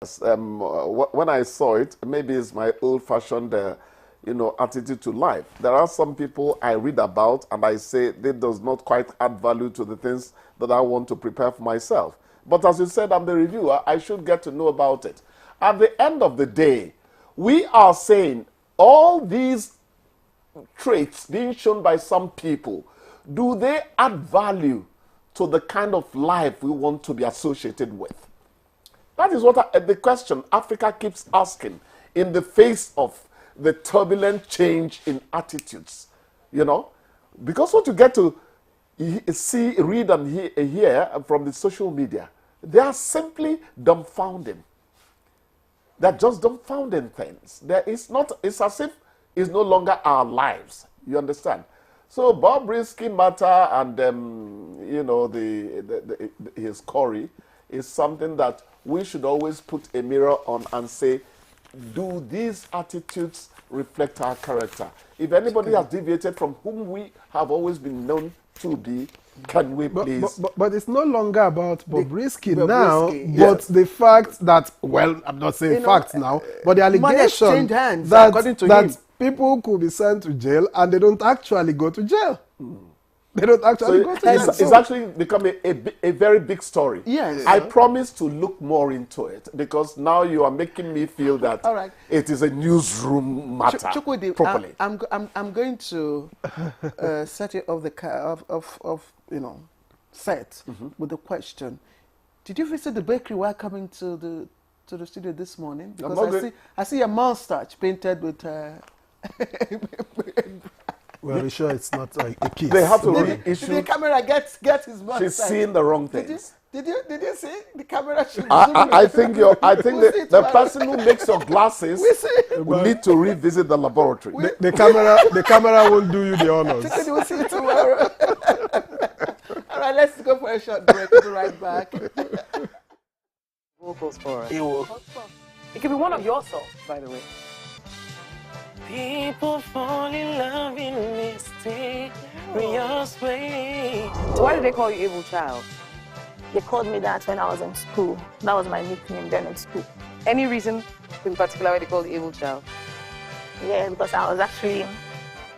When I saw it, maybe it's my old-fashioned, attitude to life. There are some people I read about and I say they does not quite add value to the things that I want to prepare for myself. But as you said, I'm the reviewer. I should get to know about it. At the end of the day, we are saying all these traits being shown by some people, do they add value to the kind of life we want to be associated with? That is what the question Africa keeps asking in the face of the turbulent change in attitudes. Because what you get to see, read, and hear from the social media, they are simply dumbfounding. They're just dumbfounding things. It's as if it's no longer our lives. You understand? So Bobrisky matter and his Corey is something that we should always put a mirror on and say, do these attitudes reflect our character? If anybody has deviated from whom we have always been known to be, can we please? But it's no longer about Bobrisky now, but the fact that, well, I'm not saying facts now, but the allegation that people could be sent to jail and they don't actually go to jail. They don't actually go to jail. It's actually become a very big story. Yes. I promise to look more into it because now you are making me feel that it is a newsroom matter. Properly. I'm going to set it off set with the question. Did you visit the bakery while coming to the studio this morning? Because I see a moustache painted with. Well, we're sure it's not a kiss. They have to reissue. The camera gets his moustache. She's seeing the wrong things. Did you see the camera? I think the person who makes your glasses will need to revisit the laboratory. The camera won't do you the honors. We'll see you tomorrow. All right, let's go for a short break. We'll be right back. Vocals for us. It could be one of your songs, by the way. People fall in love in mysterious ways. Why did they call you Evil Child? They called me that when I was in school. That was my nickname then in school. Any reason in particular why they called you Evil Child? Yeah, because I was actually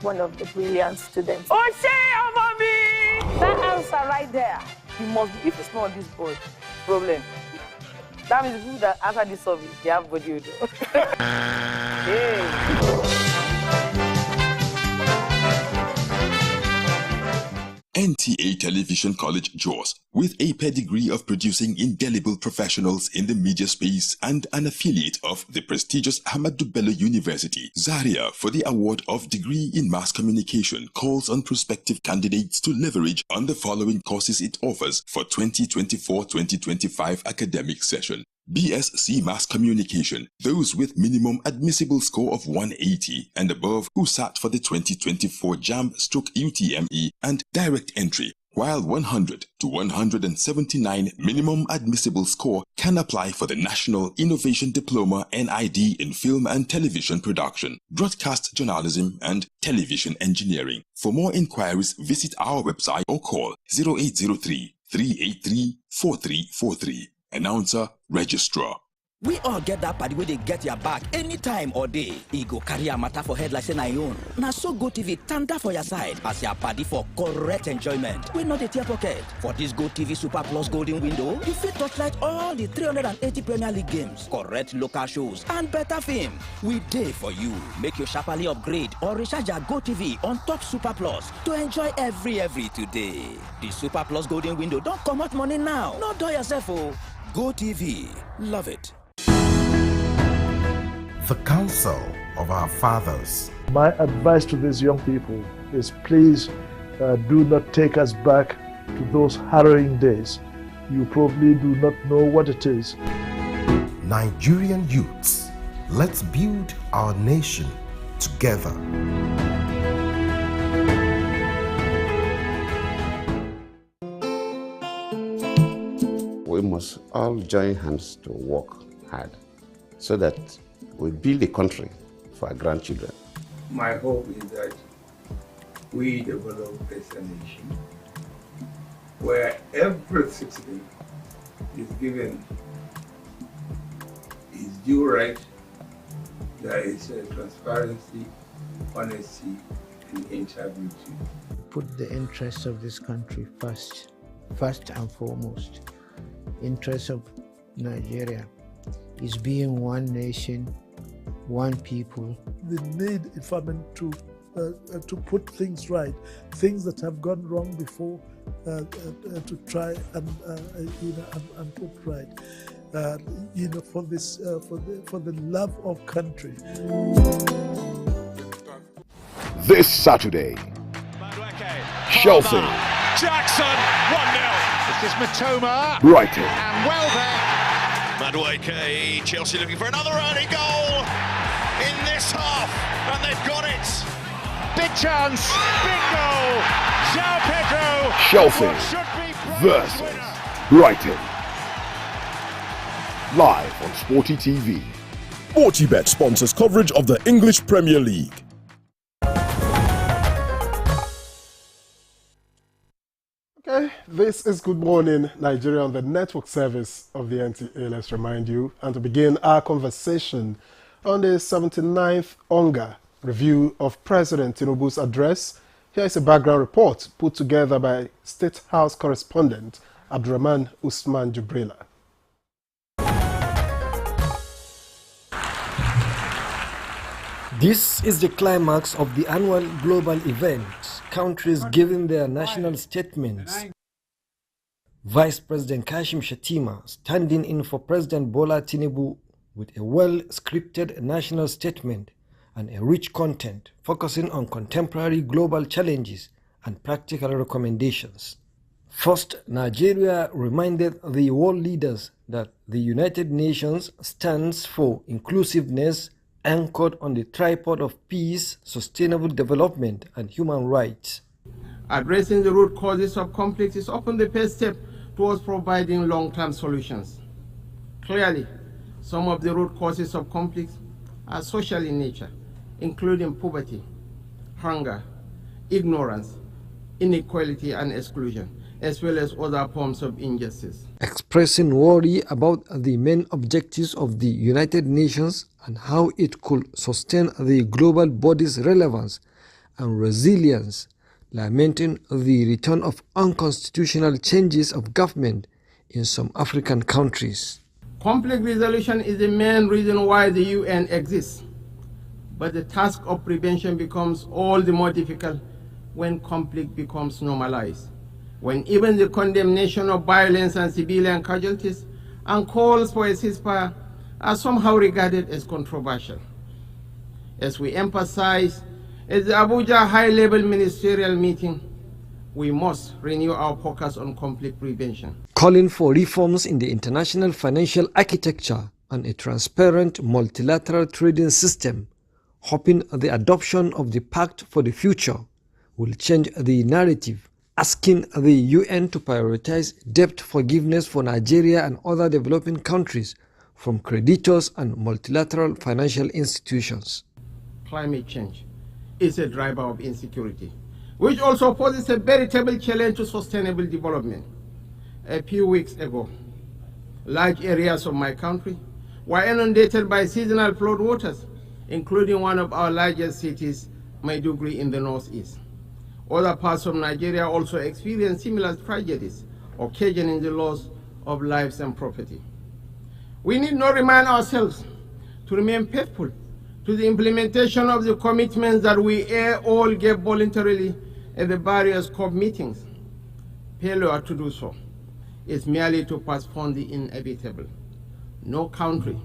one of the brilliant students. Oh, say, mommy! That answer right there. You must be, if it's not this boy, problem. That means the people that answer this survey, they have body odor. Hey. NTA Television College Jos, with a pedigree of producing indelible professionals in the media space and an affiliate of the prestigious Ahmadu Bello University, Zaria, for the award of Degree in Mass Communication, calls on prospective candidates to leverage on the following courses it offers for 2024-2025 academic session. BSc Mass Communication, those with minimum admissible score of 180 and above who sat for the 2024 JAMB/UTME and direct entry, while 100 to 179 minimum admissible score can apply for the National Innovation Diploma NID in Film and Television Production, Broadcast Journalism and Television Engineering. For more inquiries, visit our website or call 0803 383 4343. Announcer, Registrar. We all get that party where they get your back anytime or day. E go carry a matter for head like say na your own. Now so GoTV tanda for your side as your party for correct enjoyment. We know the tear pocket. For this GoTV Super Plus Golden Window, you fit touchlight all the 380 Premier League games, correct local shows, and better film. We day for you. Make your sharply upgrade or recharge your GoTV on top Super Plus to enjoy every today. The Super Plus Golden Window don't come out money now. No do yourself, oh. GoTV. Love it. The counsel of our fathers. My advice to these young people is please do not take us back to those harrowing days. You probably do not know what it is. Nigerian youths, let's build our nation together. We must all join hands to work hard so that we build a country for our grandchildren. My hope is that we develop as a nation where every citizen is given due right, there is transparency, honesty, and integrity. Put the interests of this country first and foremost. Interests of Nigeria is being one nation, one people. The need, if I mean, to put things right, things that have gone wrong before, to try and put right. For this, for the love of country. This Saturday, Chelsea, Jackson, 1-0. This is Matoma. Brighton, and well there. Madueke, Chelsea looking for another early goal in this half, and they've got it. Big chance, big goal. João Pedro. Chelsea versus Brighton. Live on Sporty TV. Sportybet sponsors coverage of the English Premier League. Okay, this is Good Morning Nigeria on the network service of the NTA. Let's remind you, and to begin our conversation on the 79th Onga review of President Tinubu's address, here is a background report put together by State House correspondent Abdurrahman Usman Jubrila. This is the climax of the annual global event, countries giving their national statements. Vice President Kashim Shettima standing in for President Bola Tinubu with a well-scripted national statement and a rich content focusing on contemporary global challenges and practical recommendations. First, Nigeria reminded the world leaders that the United Nations stands for inclusiveness, anchored on the tripod of peace, sustainable development, and human rights. Addressing the root causes of conflict is often the first step towards providing long-term solutions. Clearly, some of the root causes of conflict are social in nature, including poverty, hunger, ignorance, inequality, and exclusion, as well as other forms of injustice. Expressing worry about the main objectives of the United Nations and how it could sustain the global body's relevance and resilience, lamenting the return of unconstitutional changes of government in some African countries. Conflict resolution is the main reason why the UN exists, but the task of prevention becomes all the more difficult when conflict becomes normalized, when even the condemnation of violence and civilian casualties and calls for a ceasefire are somehow regarded as controversial. As we emphasize at the Abuja high-level ministerial meeting, we must renew our focus on conflict prevention. Calling for reforms in the international financial architecture and a transparent multilateral trading system, hoping the adoption of the Pact for the Future will change the narrative, asking the UN to prioritize debt forgiveness for Nigeria and other developing countries from creditors and multilateral financial institutions. Climate change is a driver of insecurity, which also poses a veritable challenge to sustainable development. A few weeks ago, large areas of my country were inundated by seasonal flood waters, including one of our largest cities, Maiduguri, in the northeast. Other parts of Nigeria also experienced similar tragedies, occasioning the loss of lives and property. We need not remind ourselves to remain faithful to the implementation of the commitments that we all gave voluntarily at the various COP meetings. Failure to do so is merely to postpone the inevitable. No country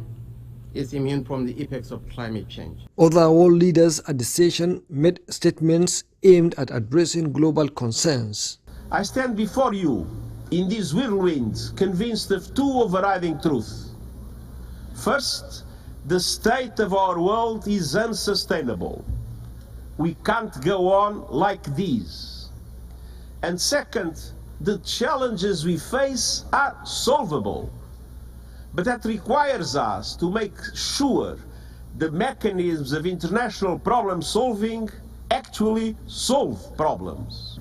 is immune from the effects of climate change. Other world leaders at the session made statements aimed at addressing global concerns. I stand before you in these whirlwinds, convinced of two overriding truths. First, the state of our world is unsustainable. We can't go on like this. And second, the challenges we face are solvable. But that requires us to make sure the mechanisms of international problem solving actually solve problems.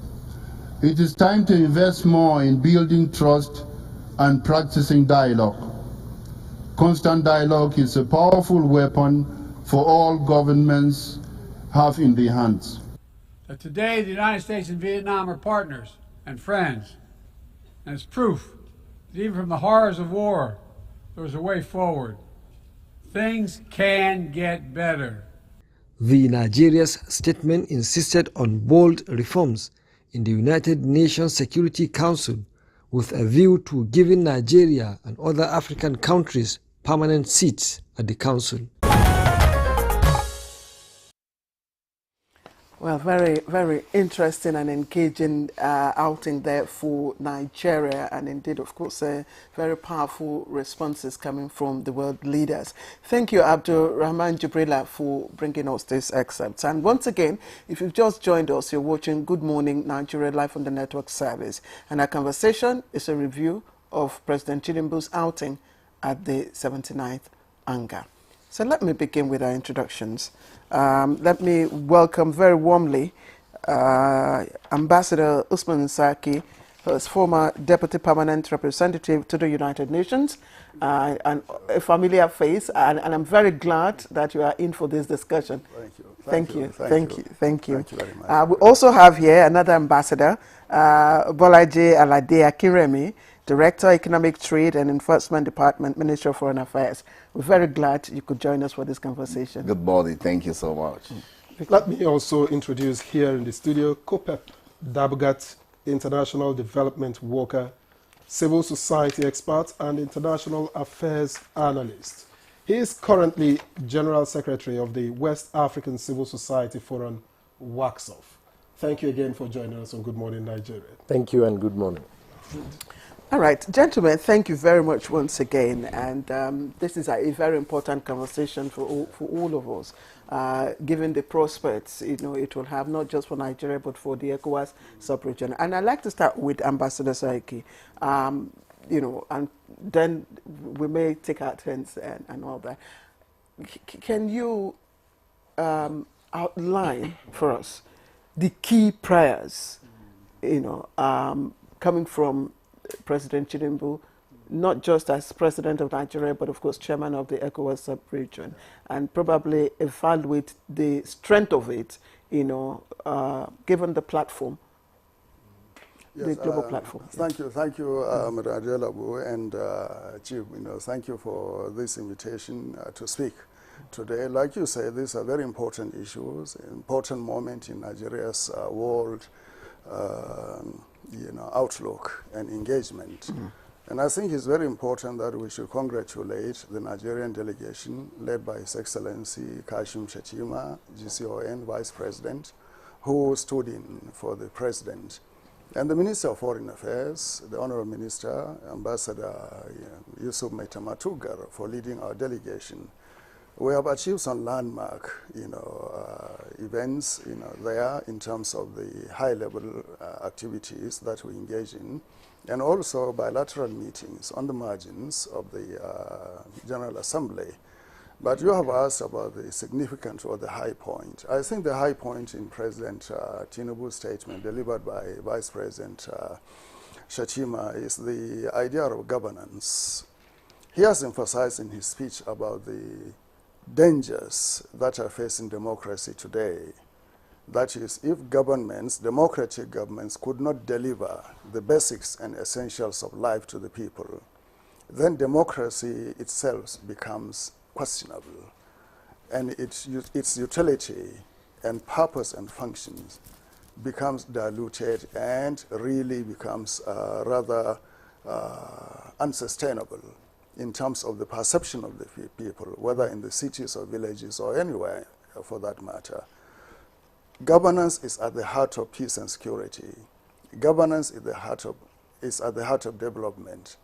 It is time to invest more in building trust and practicing dialogue. Constant dialogue is a powerful weapon for all governments have in their hands. That today the United States and Vietnam are partners and friends, and it's proof that even from the horrors of war, there was a way forward. Things can get better. The Nigeria's statement insisted on bold reforms in the United Nations Security Council with a view to giving Nigeria and other African countries permanent seats at the council. Well, very, very interesting and engaging outing there for Nigeria, and indeed, of course, very powerful responses coming from the world leaders. Thank you, Abdul Rahman Jibrila, for bringing us this excerpt. And once again, if you've just joined us, you're watching Good Morning Nigeria live on the network service. And our conversation is a review of President Tinubu's outing at the 79th Anga. So let me begin with our introductions. Let me welcome very warmly Ambassador Usman Saki, who is former Deputy Permanent Representative to the United Nations, and a familiar face, and I'm very glad that you are in for this discussion. Thank you. Thank you very much. We also have here another ambassador, Bolaji Alade Akinremi, Director, Economic Trade and Enforcement Department, Ministry of Foreign Affairs. We're very glad you could join us for this conversation. Good morning. Thank you so much. Let me also introduce here in the studio Kopep Dabgat, International Development Worker, Civil Society Expert and International Affairs Analyst. He is currently General Secretary of the West African Civil Society Forum, WACSOF. Thank you again for joining us on Good Morning Nigeria. Thank you and good morning. All right, gentlemen, thank you very much once again. And this is a very important conversation for all of us, given the prospects it will have not just for Nigeria but for the ECOWAS sub-region. And I'd like to start with Ambassador Saiki, and then we may take our turns and all that. Can you outline for us the key prayers, coming from President Tinubu, not just as President of Nigeria, but of course Chairman of the ECOWAS sub-region, and probably evaluate the strength of it, given the platform, the global platform. Thank you, Madam Adelabu and Chief. Thank you for this invitation to speak today. Like you say, these are very important issues, important moment in Nigeria's world outlook and engagement. And I think it's very important that we should congratulate the Nigerian delegation led by His Excellency Kashim Shettima, GCON Vice President, who stood in for the President. And the Minister of Foreign Affairs, the Honorable Minister, Ambassador Yusuf Maitamatugar, for leading our delegation. We have achieved some landmark, events, there in terms of the high-level activities that we engage in, and also bilateral meetings on the margins of the General Assembly. But you have asked about the significance or the high point. I think the high point in President Tinubu's statement delivered by Vice President Shettima is the idea of governance. He has emphasized in his speech about the dangers that are facing democracy today. That is, if governments, democratic governments, could not deliver the basics and essentials of life to the people, then democracy itself becomes questionable, and its utility and purpose and functions becomes diluted and really becomes rather unsustainable in terms of the perception of the people, whether in the cities or villages or anywhere for that matter. Governance is at the heart of peace and security. Governance is at the heart of development,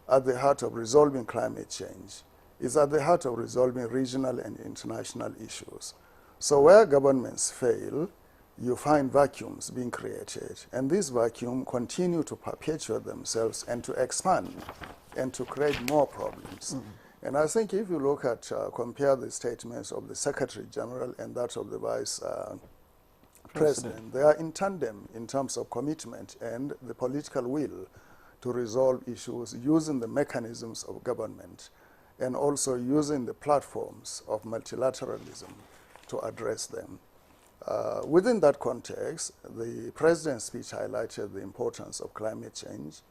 at the heart of resolving climate change, is at the heart of resolving regional and international issues. So where governments fail, you find vacuums being created, and these vacuums continue to perpetuate themselves and to expand and to create more problems. And I think if you look at, compare the statements of the Secretary General and that of the Vice President, they are in tandem in terms of commitment and the political will to resolve issues using the mechanisms of government. and also using the platforms of multilateralism to address them. Within that context, the President's speech highlighted the importance of climate change,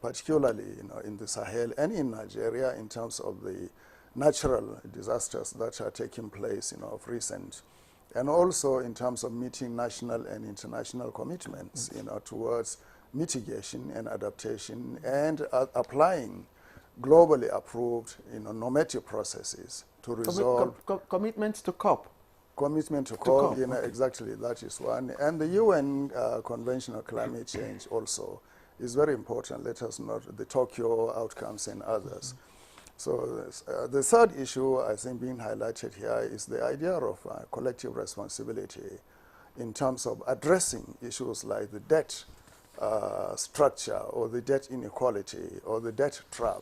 particularly in the Sahel and in Nigeria in terms of the natural disasters that are taking place of recent, and also in terms of meeting national and international commitments towards mitigation and adaptation and applying globally approved normative processes to resolve commitments to COP. Commitment to COP, okay. Exactly, that is one. And the UN Convention on Climate Change also is very important. Let us note the Tokyo outcomes and others. So the third issue I think being highlighted here is the idea of collective responsibility in terms of addressing issues like the debt structure or the debt inequality or the debt trap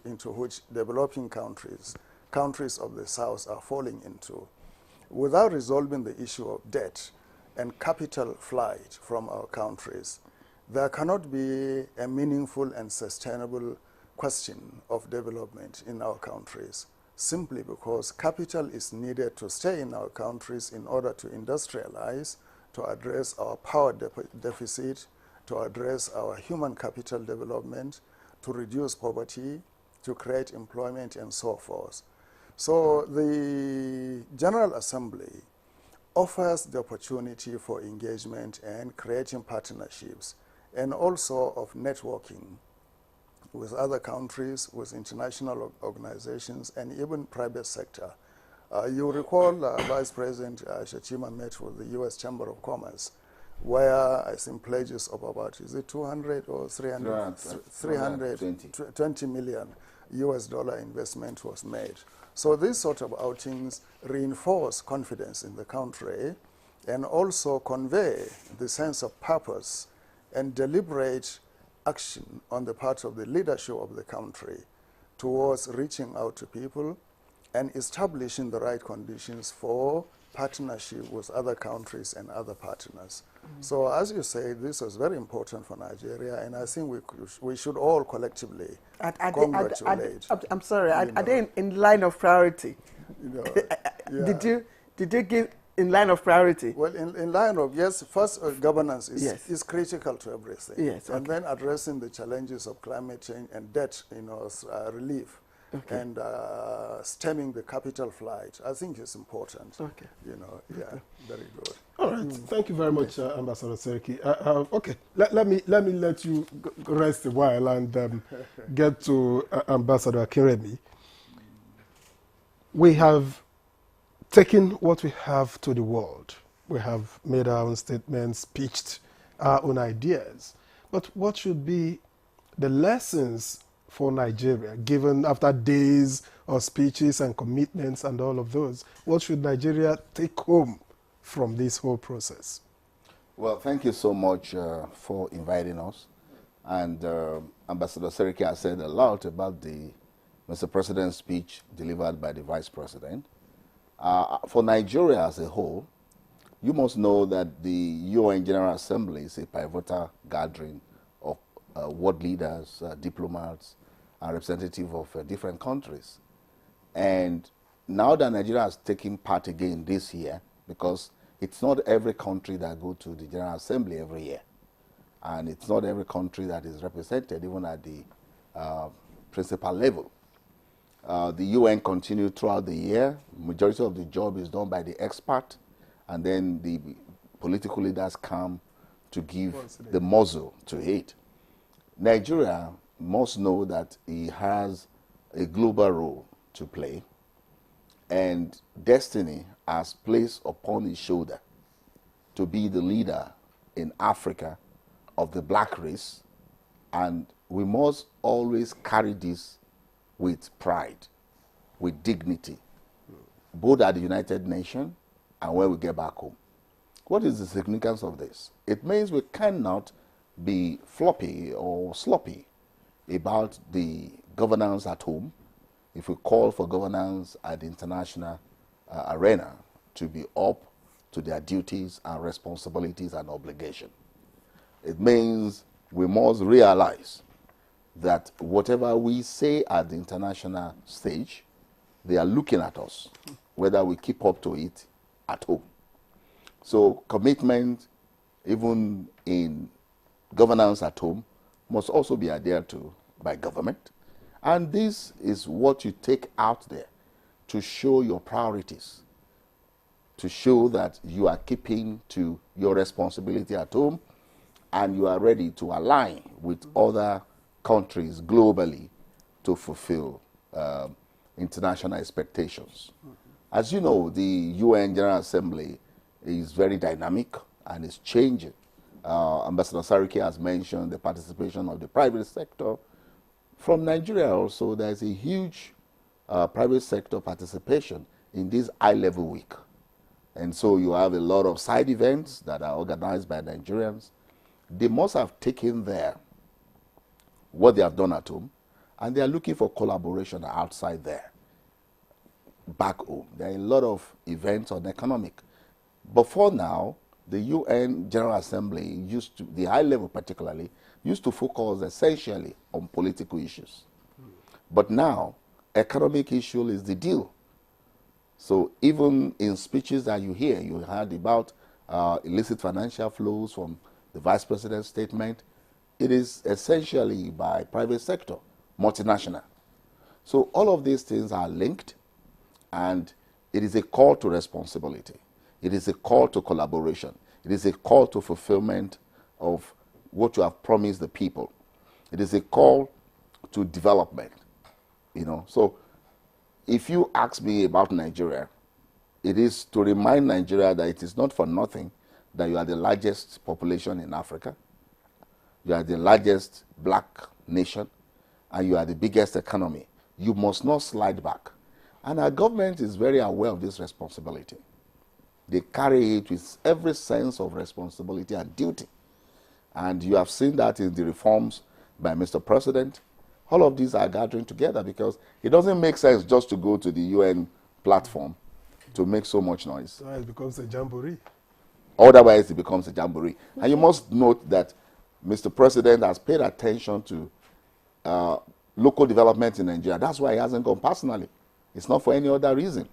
into which developing countries of the South are falling into. Without resolving the issue of debt and capital flight from our countries, there cannot be a meaningful and sustainable question of development in our countries, simply because capital is needed to stay in our countries in order to industrialize, to address our power deficit, to address our human capital development, to reduce poverty, to create employment, and so forth. So the General Assembly offers the opportunity for engagement and creating partnerships, and also of networking with other countries, with international organizations, and even private sector. You recall Vice President Shachima met with the U.S. Chamber of Commerce, where I think pledges of about, is it 200 or 320 million US dollar investment was made. So these sort of outings reinforce confidence in the country and also convey the sense of purpose and deliberate action on the part of the leadership of the country towards reaching out to people and establishing the right conditions for partnership with other countries and other partners. So as you say, this was very important for Nigeria, and I think we should all collectively congratulate. I'm sorry, are they in line of priority? Yeah. Did you give in line of priority? Well, in line of, yes, first governance is critical to everything. Yes, and then addressing the challenges of climate change and debt relief. Okay. And stemming the capital flight, I think is important. Okay. Very good. All right. Thank you very much, Ambassador Seriki. Okay, let me let you rest a while and get to Ambassador Akinremi. We have taken what we have to the world. We have made our own statements, pitched our own ideas. But what should be the lessons for Nigeria, given after days of speeches and commitments and all of those? What should Nigeria take home from this whole process? Well, thank you so much for inviting us. And Ambassador Seriki has said a lot about the Mr. President's speech delivered by the Vice President. For Nigeria as a whole, you must know that the UN General Assembly is a pivotal gathering of world leaders, diplomats, and representatives of different countries. And now that Nigeria has taken part again this year, because it's not every country that goes to the General Assembly every year, and it's not every country that is represented even at the principal level. The UN continues throughout the year. Majority of the job is done by the expert, and then the political leaders come to give the muzzle to it. Nigeria must know that it has a global role to play, and destiny has placed upon his shoulder to be the leader in Africa of the black race, and we must always carry this with pride, with dignity, both at the United Nations and when we get back home. What is the significance of this? It means we cannot be floppy or sloppy about the governance at home if we call for governance at the international arena to be up to their duties and responsibilities and obligations. It means we must realize that whatever we say at the international stage they are looking at us, whether we keep up to it at home. So commitment, even in governance at home, must also be adhered to by government. And this is what you take out there to show your priorities, to show that you are keeping to your responsibility at home and you are ready to align with other countries globally to fulfill international expectations. As you know, the UN General Assembly is very dynamic and is changing. Ambassador Sariki has mentioned the participation of the private sector. From Nigeria also, there's a huge private sector participation in this high-level week. And so you have a lot of side events that are organized by Nigerians. They must have taken there what they have done at home, and they are looking for collaboration outside there. Back home, there are a lot of events on economic. But for now, the UN General Assembly used to, the high level particularly, used to focus essentially on political issues. But now, economic issue is the deal. So even in speeches that you hear, you heard about illicit financial flows from the Vice President's statement. It is essentially by private sector, multinational. So all of these things are linked, and it is a call to responsibility. It is a call to collaboration. It is a call to fulfillment of what you have promised the people. It is a call to development, you know. So if you ask me about Nigeria, it is to remind Nigeria that it is not for nothing that you are the largest population in Africa, you are the largest black nation, and you are the biggest economy. You must not slide back. And our government is very aware of this responsibility. They carry it with every sense of responsibility and duty. And you have seen that in the reforms by Mr. President. All of these are gathering together because it doesn't make sense just to go to the UN platform to make so much noise. So it becomes a jamboree. Otherwise, it becomes a jamboree. And you must note that Mr. President has paid attention to local development in Nigeria. That's why he hasn't gone personally. It's not for any other reason.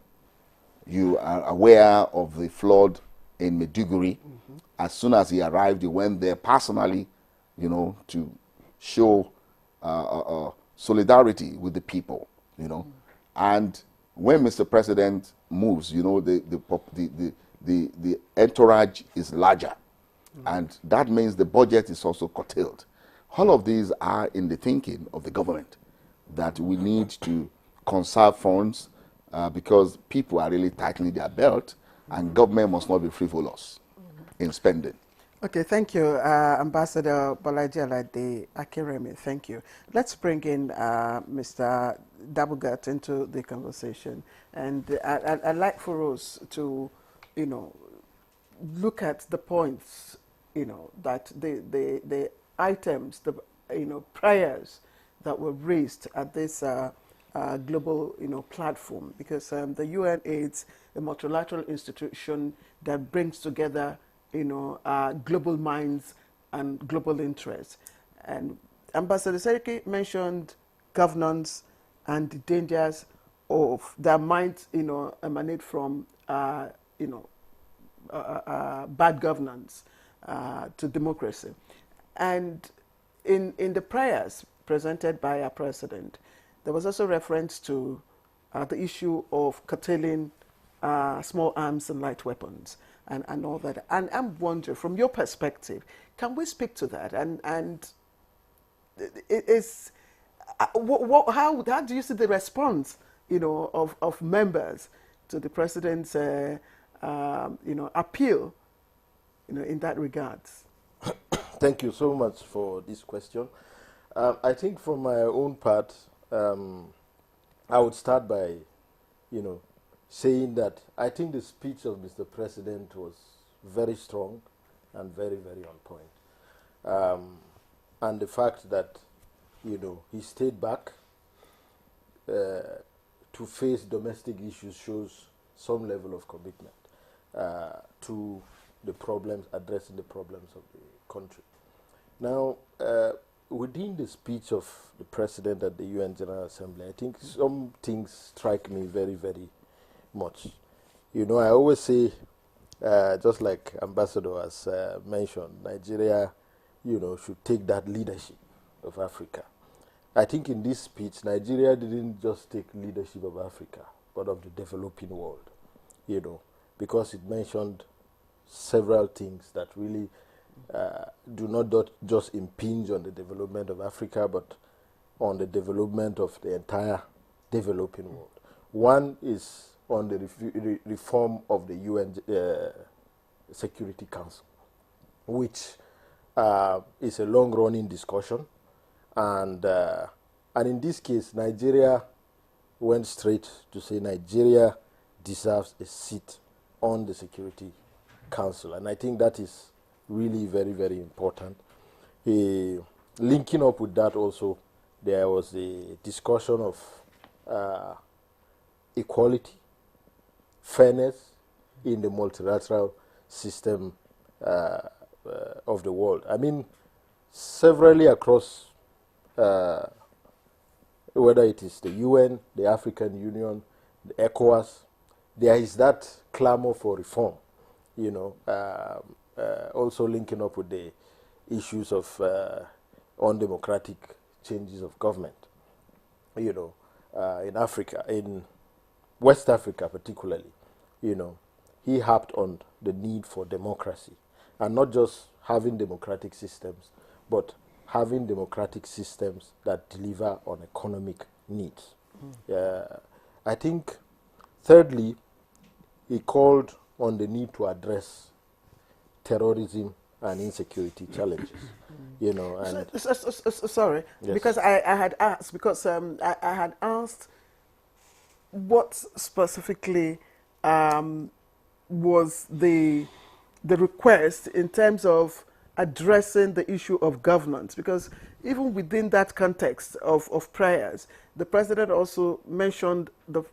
You are aware of the flood in Maiduguri. As soon as he arrived, he went there personally, you know, to show solidarity with the people, you know. And when Mr. President moves, you know, the entourage is larger. And that means the budget is also curtailed. All of these are in the thinking of the government, that we need to conserve funds because people are really tightening their belt, and government must not be frivolous in spending. Okay, thank you, Ambassador Bolaji Alade Akinremi. Thank you. Let's bring in Mr. Dabugat into the conversation, and I'd like for us to, you know, look at the points, you know, that the items, the prayers that were raised at this global, platform, because the UN is a multilateral institution that brings together, global minds and global interests. And Ambassador Seriki mentioned governance and the dangers of that might, emanate from, bad governance to democracy. And in the prayers presented by our president, there was also reference to the issue of curtailing small arms and light weapons and all that. And I'm wondering, from your perspective, can we speak to that? And it is, how do you see the response, of members to the president's, appeal, in that regard? Thank you so much for this question. I think from my own part, I would start by, saying that I think the speech of Mr. President was very strong and very, very on point. And the fact that, he stayed back to face domestic issues shows some level of commitment to the problems, addressing the problems of the country. Now, within the speech of the president at the UN General Assembly, I think some things strike me very, very much. You know, I always say, just like Ambassador has mentioned, Nigeria, you know, should take that leadership of Africa. I think in this speech, Nigeria didn't just take leadership of Africa, but of the developing world, you know, because it mentioned several things that really do not just impinge on the development of Africa, but on the development of the entire developing world. One is on the reform of the UN Security Council, which is a long-running discussion, and in this case, Nigeria went straight to say Nigeria deserves a seat on the Security Council, and I think that is really very, very important. Linking up with that also, there was a discussion of equality, fairness in the multilateral system of the world. I mean, severally across, whether it is the UN, the African Union, the ECOWAS, there is that clamor for reform, you know, also linking up with the issues of undemocratic changes of government, you know, in Africa, in West Africa particularly, you know, he harped on the need for democracy, and not just having democratic systems, but having democratic systems that deliver on economic needs. I think, thirdly, he called on the need to address terrorism and insecurity challenges. You know, and sorry, yes. Because I had asked, because I had asked what specifically was the request in terms of addressing the issue of governance, because even within that context of prayers, the president also mentioned the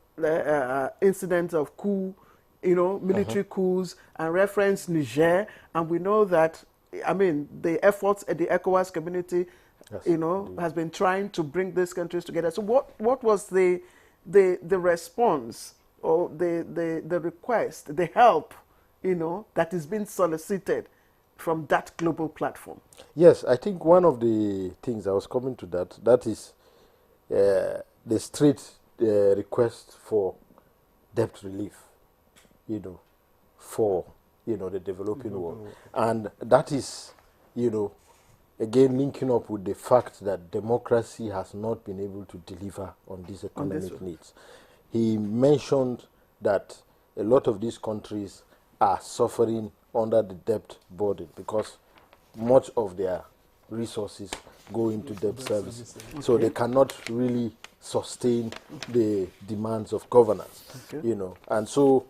incident of coup, you know, military coups, and referenced Niger, and we know that, I mean, the efforts at the ECOWAS community, yes, you know, indeed, has been trying to bring these countries together. So what was the response, or the request, the help, you know, that is being solicited from that global platform? Yes, I think one of the things I was coming to that is the straight request for debt relief, you know, for, you know, the developing world. And that is, you know, again linking up with the fact that democracy has not been able to deliver on these economic needs. He mentioned that a lot of these countries are suffering under the debt burden because much of their resources go into debt service. Okay. So they cannot really sustain the demands of governance, you know. And so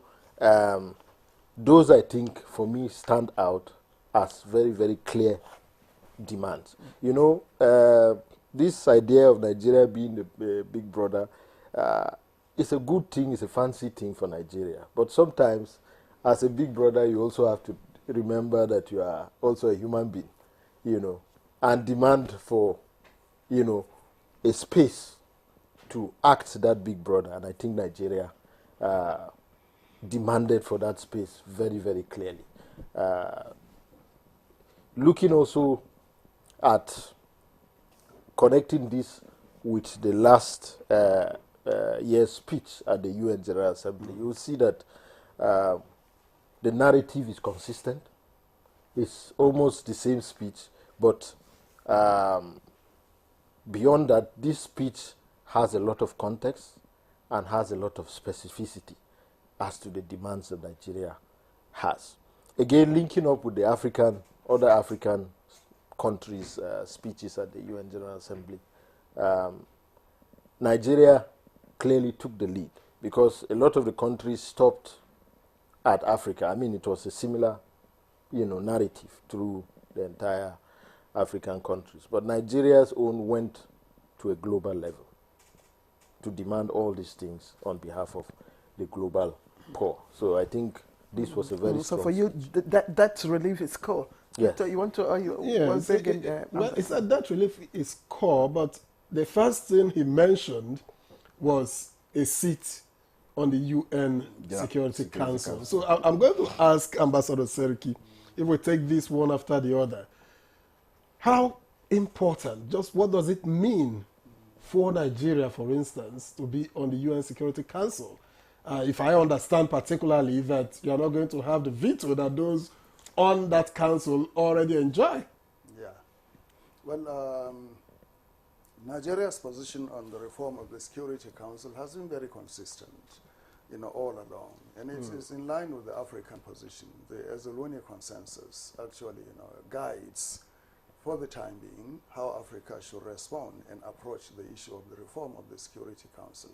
those, I think, for me, stand out as very, very clear demands. You know, this idea of Nigeria being the big brother, it's a good thing, it's a fancy thing for Nigeria. But sometimes, as a big brother, you also have to remember that you are also a human being, you know, and demand for, you know, a space to act that big brother. And I think Nigeria demanded for that space very, very clearly. Looking also at connecting this with the last year's speech at the UN General Assembly, you will see that the narrative is consistent. It's almost the same speech, but beyond that, this speech has a lot of context and has a lot of specificity as to the demands that Nigeria has. Again, linking up with the other African countries' speeches at the UN General Assembly, Nigeria clearly took the lead because a lot of the countries stopped at Africa. I mean, it was a similar, you know, narrative through the entire African countries. But Nigeria's own went to a global level to demand all these things on behalf of the global poor. So I think this was a very So for you, that relief is cool. Yes. So you want to well, he said debt relief is core, but the first thing he mentioned was a seat on the UN Security Council. So I'm going to ask Ambassador Seriki, if we take this one after the other, how important, just what does it mean for Nigeria, for instance, to be on the UN Security Council? If I understand particularly that you are not going to have the veto that those on that council already enjoy. Yeah. Well, Nigeria's position on the reform of the Security Council has been very consistent, all along. And it is in line with the African position. The Azuluni consensus actually, guides for the time being how Africa should respond and approach the issue of the reform of the Security Council.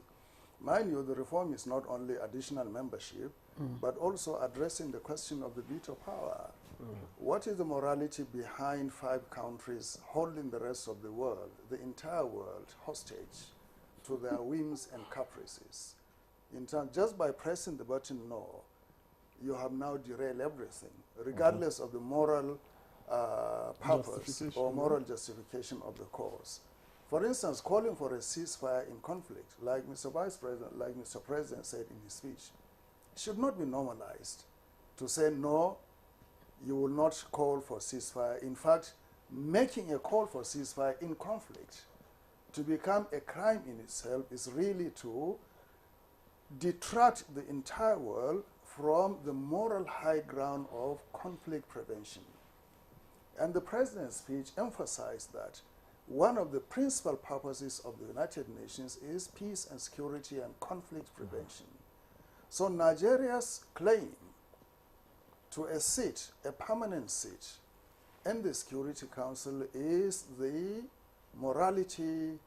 Mind you, the reform is not only additional membership, but also addressing the question of the veto power. What is the morality behind 5 countries holding the rest of the world, the entire world, hostage to their whims and caprices? Just by pressing the button no, you have now derailed everything, regardless of the moral purpose or moral justification of the cause. For instance, calling for a ceasefire in conflict, like Mr. Vice President, like Mr. President said in his speech, should not be normalized to say, no, you will not call for ceasefire. In fact, making a call for ceasefire in conflict to become a crime in itself is really to detract the entire world from the moral high ground of conflict prevention. And the President's speech emphasized that one of the principal purposes of the United Nations is peace and security and conflict prevention. So Nigeria's claim to a seat, a permanent seat, in the Security Council is the morality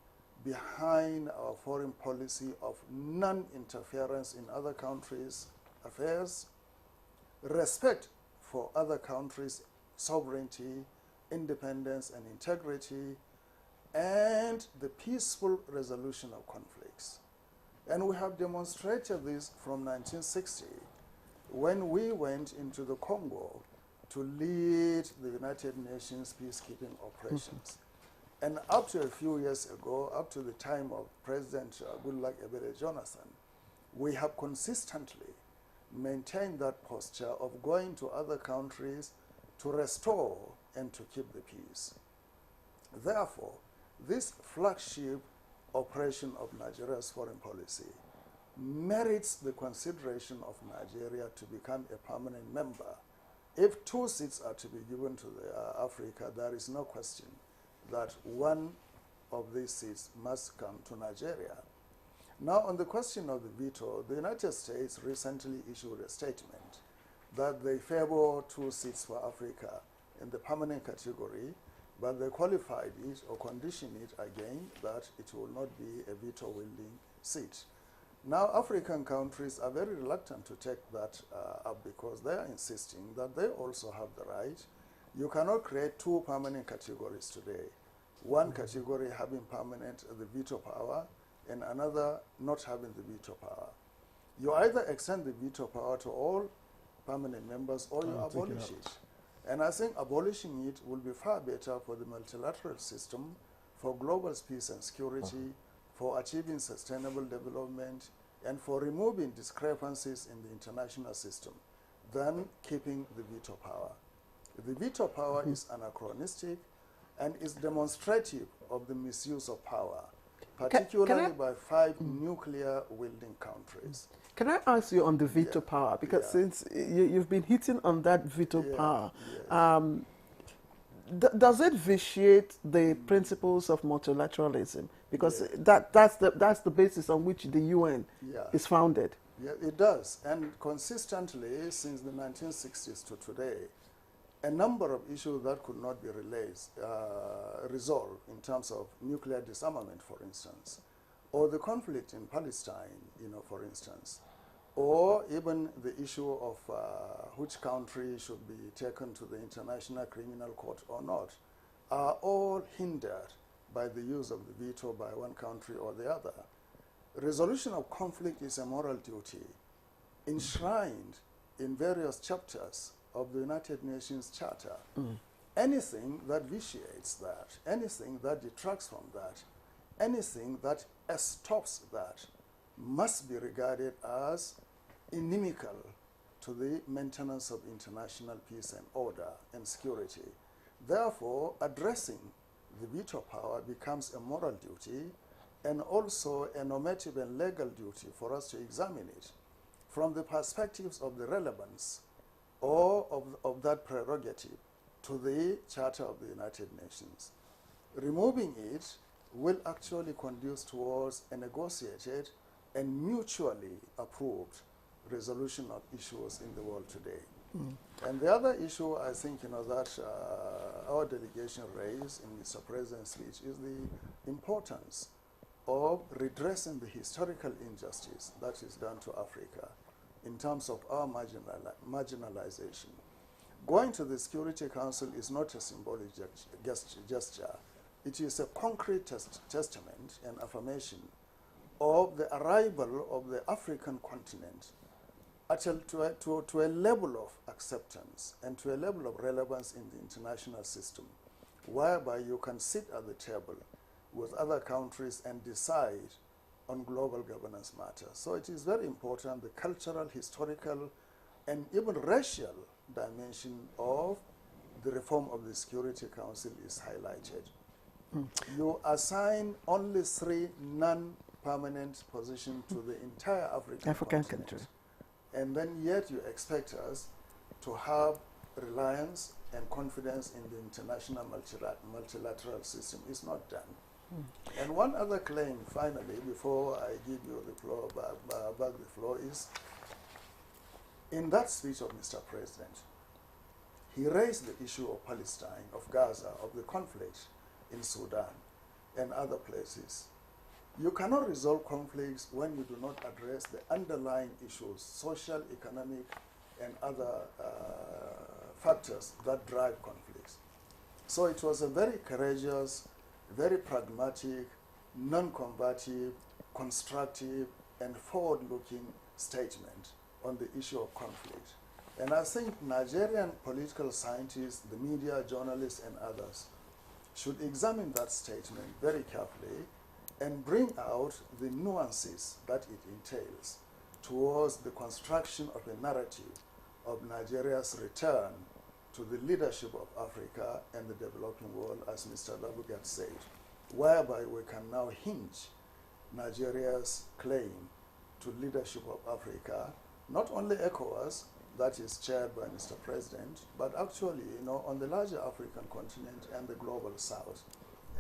behind our foreign policy of non-interference in other countries' affairs, respect for other countries' sovereignty, independence, and integrity, and the peaceful resolution of conflicts. And we have demonstrated this from 1960, when we went into the Congo to lead the United Nations peacekeeping operations. And up to a few years ago, up to the time of President Goodluck Ebele Jonathan, we have consistently maintained that posture of going to other countries to restore and to keep the peace. Therefore, this flagship operation of Nigeria's foreign policy merits the consideration of Nigeria to become a permanent member. If 2 seats are to be given to Africa, there is no question that one of these seats must come to Nigeria. Now, on the question of the veto, the United States recently issued a statement that they favor 2 seats for Africa in the permanent category, but they qualified it or conditioned it again that it will not be a veto-wielding seat. Now, African countries are very reluctant to take that up because they are insisting that they also have the right. You cannot create 2 permanent categories today. One category having permanent the veto power and another not having the veto power. You either extend the veto power to all permanent members or you abolish it. And I think abolishing it will be far better for the multilateral system, for global peace and security, for achieving sustainable development, and for removing discrepancies in the international system than keeping the veto power. The veto power is anachronistic and is demonstrative of the misuse of power, particularly by 5 nuclear-wielding countries. Can I ask you on the veto power? Because since you've been hitting on that veto power, does it vitiate the principles of multilateralism? Because that's the basis on which the UN is founded. Yeah, it does. And consistently, since the 1960s to today, a number of issues that could not be resolved in terms of nuclear disarmament, for instance, or the conflict in Palestine, for instance, or even the issue of which country should be taken to the International Criminal Court or not, are all hindered by the use of the veto by one country or the other. Resolution of conflict is a moral duty enshrined in various chapters of the United Nations Charter. Anything that vitiates that, anything that detracts from that, anything that stops that must be regarded as inimical to the maintenance of international peace and order and security. Therefore, addressing the veto power becomes a moral duty and also a normative and legal duty for us to examine it from the perspectives of the relevance or of that prerogative to the Charter of the United Nations. Removing it will actually conduce towards a negotiated and mutually approved resolution of issues in the world today. And the other issue I think that our delegation raised in Mr. President's speech is the importance of redressing the historical injustice that is done to Africa in terms of our marginalization. Going to the Security Council is not a symbolic gesture. It is a concrete testament and affirmation of the arrival of the African continent to a level of acceptance and to a level of relevance in the international system, whereby you can sit at the table with other countries and decide on global governance matters. So it is very important the cultural, historical, and even racial dimension of the reform of the Security Council is highlighted. You assign only 3 non-permanent positions to the entire African country. And then yet you expect us to have reliance and confidence in the international multilateral system. It's not done. And one other claim, finally, before I give you the floor, back the floor, is in that speech of Mr. President, he raised the issue of Palestine, of Gaza, of the conflict in Sudan and other places. You cannot resolve conflicts when you do not address the underlying issues, social, economic, and other factors that drive conflicts. So it was a very courageous, very pragmatic, non-combative, constructive, and forward-looking statement on the issue of conflict. And I think Nigerian political scientists, the media, journalists, and others should examine that statement very carefully and bring out the nuances that it entails towards the construction of a narrative of Nigeria's return to the leadership of Africa and the developing world, as Mr. Labugat said, whereby we can now hinge Nigeria's claim to leadership of Africa, not only ECOWAS, that is chaired by Mr. President, but actually, on the larger African continent and the global south.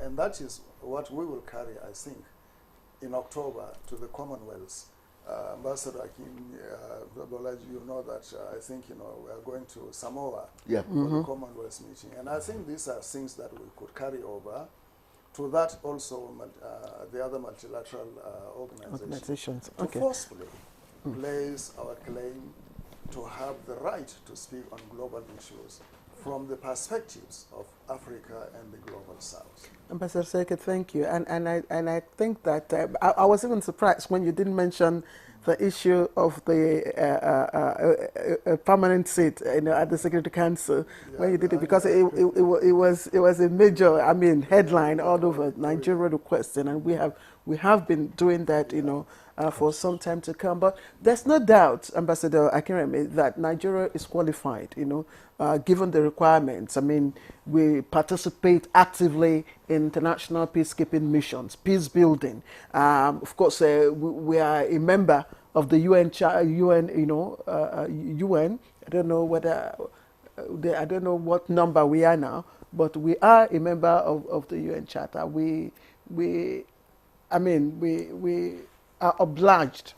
And that is what we will carry, I think, in October to the Commonwealth. Ambassador Akin, Bolaji, you know that I think, we are going to Samoa for the Commonwealth meeting. And I think these are things that we could carry over to that also, the other multilateral organizations. To forcefully place our claim to have the right to speak on global issues from the perspectives of Africa and the global south. Ambassador Seke, thank you. And I think that I was even surprised when you didn't mention the issue of the permanent seat at the Security Council when you did it, because it was a major, headline all over Nigeria requesting, and we have been doing that, for some time to come. But there's no doubt, Ambassador Akinremi, that Nigeria is qualified, given the requirements. We participate actively in international peacekeeping missions, peace building. Of course, we are a member of the UN. UN. I don't know whether I don't know what number we are now, but we are a member of the UN Charter. We are obliged,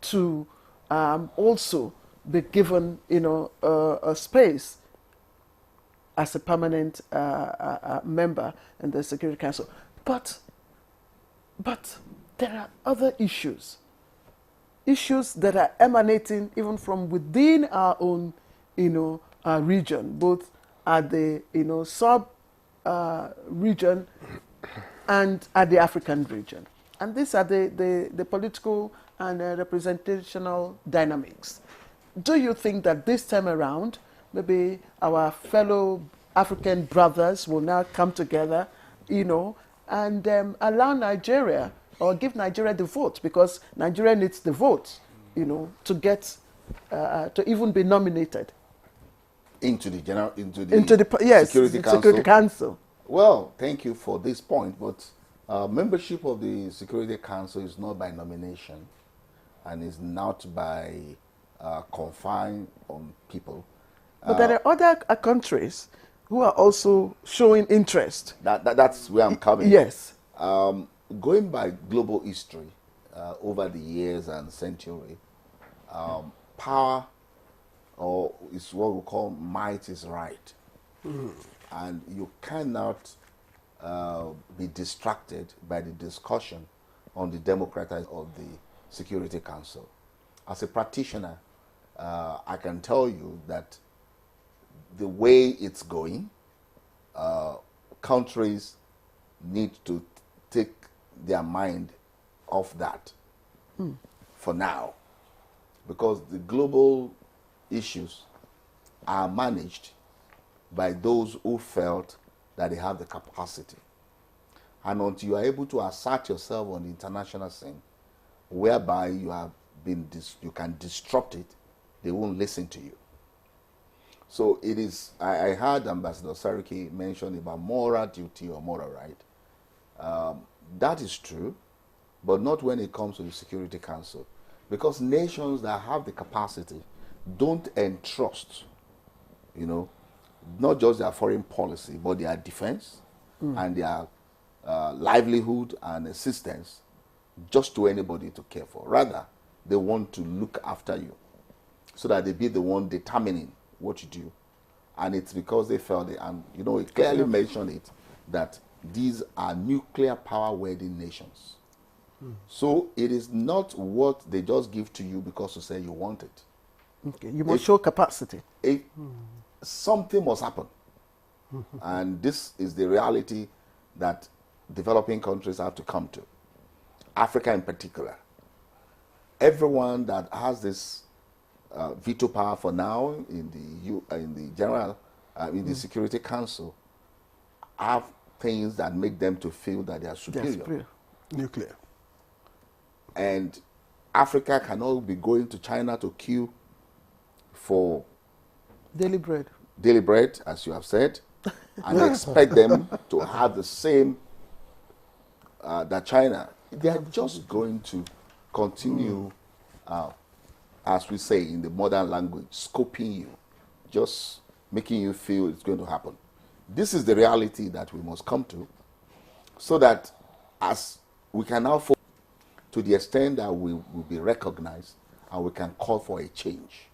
to also be given, a space as a permanent member in the Security Council. But there are other issues that are emanating even from within our own, region, both at the, sub-region and at the African region. And these are the political and representational dynamics. do you think that this time around, maybe our fellow African brothers will now come together, you know, and allow Nigeria, or give Nigeria the vote, because Nigeria needs the vote, you know, to get, to even be nominated into the yes, Security Council. Security Council. Well, thank you for this point, but membership of the Security Council is not by nomination, and is not by confined on people. But there are other countries who are also showing interest. That's where I'm coming. Yes. Going by global history, over the years and century, power, or is what we call might is right. And you cannot be distracted by the discussion on the democratization of the Security Council. As a practitioner, I can tell you that the way it's going, countries need to take their mind off that for now, because the global issues are managed by those who felt that they have the capacity. And until you are able to assert yourself on the international scene, whereby you have been you can disrupt it, they won't listen to you. So it is, I heard Ambassador Sariki mention about moral duty or moral right. That is true, but not when it comes to the Security Council. Because nations that have the capacity don't entrust, you know, not just their foreign policy, but their defense and their livelihood and assistance just to anybody to care for. Rather, they want to look after you so that they be the one determining what you do. And it's because they felt it, and you know, it clearly mentioned it, that these are nuclear power wedding nations. So it is not what they just give to you because you say you want it. Okay, you must show capacity. Something must happen. And this is the reality that developing countries have to come to. Africa in particular. Everyone that has this veto power for now in the Security Council have things that make them to feel that they are superior. Nuclear. And Africa cannot be going to China to queue for daily bread, as you have said, and expect them to have the same that China. They are just going to continue, as we say in the modern language, scoping you, just making you feel it's going to happen. This is the reality that we must come to, so that as we can now focus to the extent that we will be recognized and we can call for a change.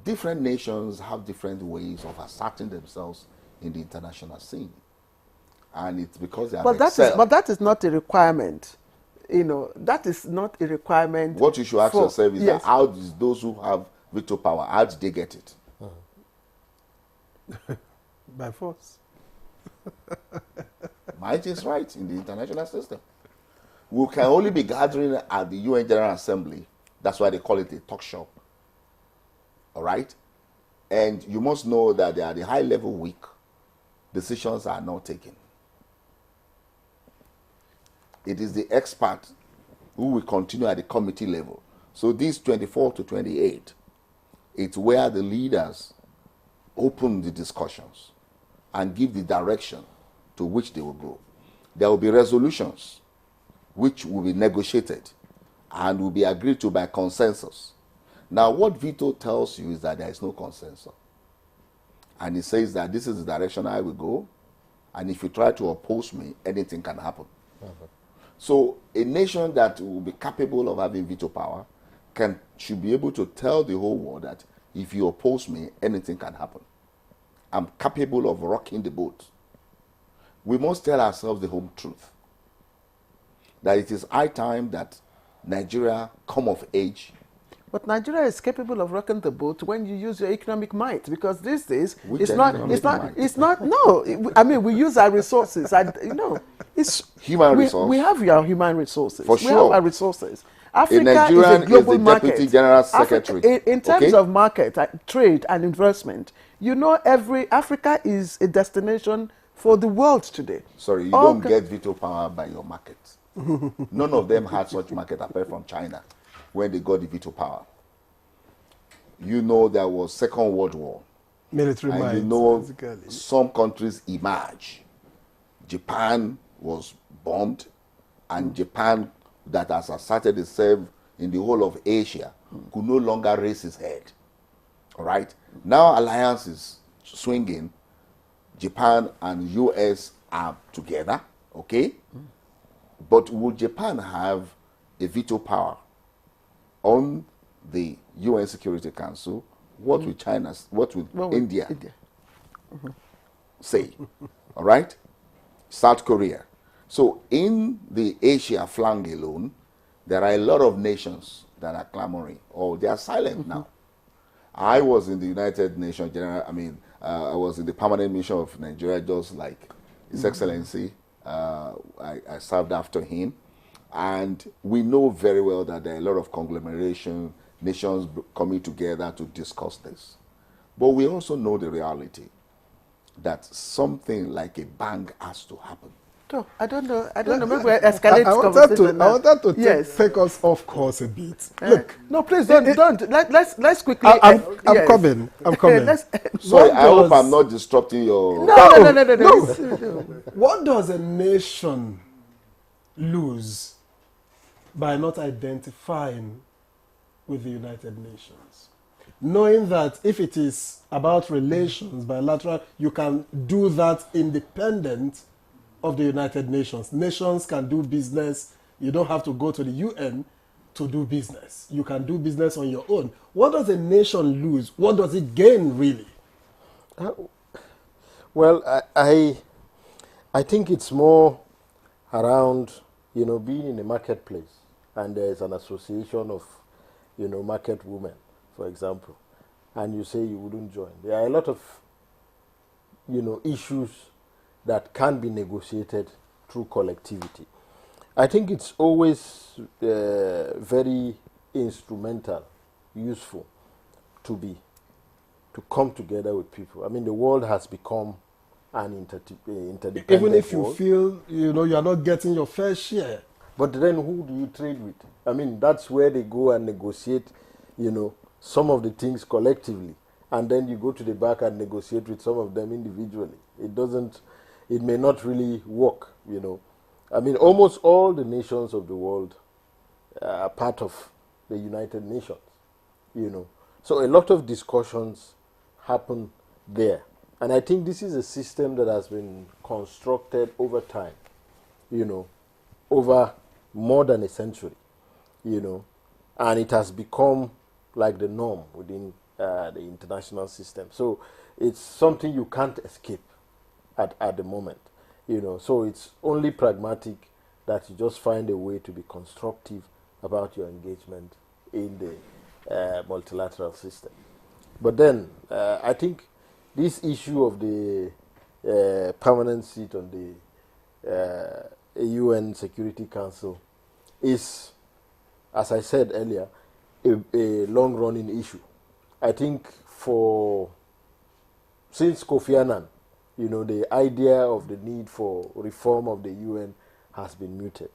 Different nations have different ways of asserting themselves in the international scene. And it's because they are but that is not a requirement. You know, that is not a requirement. What you should ask yourself is that how does those who have veto power, how did they get it? By force. Might is right in the international system. We can only be gathering at the UN General Assembly. That's why they call it a talk show. All right? And you must know that they are the high-level week. Decisions are not taken. It is the expert who will continue at the committee level. So these 24 to 28, it's where the leaders open the discussions and give the direction to which they will go. There will be resolutions which will be negotiated and will be agreed to by consensus. Now, what veto tells you is that there is no consensus. And it says that this is the direction I will go, and if you try to oppose me, anything can happen. So a nation that will be capable of having veto power should be able to tell the whole world that if you oppose me, anything can happen. I'm capable of rocking the boat. We must tell ourselves the home truth, that it is high time that Nigeria come of age. But Nigeria is capable of rocking the boat when you use your economic might, because these days it's not. No, I mean, we use our resources. You know, it's human resources. We have our human resources. For sure. We have our resources, Africa is a global is the market. Deputy General Secretary. Africa, in terms of market, trade and investment, you know, Africa is a destination for the world today. Sorry, you don't get veto power by your market. None of them had such market apart from China when they got the veto power. You know, there was Second World War. Military might, you know, basically. some countries emerge. Japan was bombed, and Japan, that has asserted itself in the whole of Asia, could no longer raise its head. All right? Now alliance is swinging. Japan and US are together, okay? But would Japan have a veto power on the UN Security Council? What will China, what will India say? All right? South Korea. So in the Asia flank alone, there are a lot of nations that are clamoring, or they are silent now. I was in the United Nations General, I was in the permanent mission of Nigeria, just like His Excellency. I served after him. And we know very well that there are a lot of conglomeration, nations coming together to discuss this. But we also know the reality that something like a bang has to happen. So, I don't know. Maybe we escalate conversation now. I wanted to take us off course a bit. Look. No, please don't. Let's quickly. I'm coming. Sorry, I hope I'm not disrupting your... No. What does a nation lose by not identifying with the United Nations? Knowing that if it is about relations, bilateral, you can do that independent of the United Nations. Nations can do business. You don't have to go to the UN to do business. You can do business on your own. What does a nation lose? What does it gain, really? Well, I think it's more around, being in a marketplace, and there's an association of, market women, for example, and you say you wouldn't join. There are a lot of, issues that can be negotiated through collectivity. I think it's always very instrumental, useful to come together with people. I mean, the world has become an interdependent Even if you world. feel, you are not getting your fair share. But then who do you trade with? I mean, that's where they go and negotiate, some of the things collectively. And then you go to the back and negotiate with some of them individually. It may not really work, I mean, almost all the nations of the world are part of the United Nations, So a lot of discussions happen there. And I think this is a system that has been constructed over time, over more than a century, and it has become like the norm within the international system. So it's something you can't escape at the moment, So it's only pragmatic that you just find a way to be constructive about your engagement in the multilateral system. But then I think this issue of the permanent seat on the UN Security Council is, as I said earlier, a long-running issue. I think since Kofi Annan, the idea of the need for reform of the UN has been muted.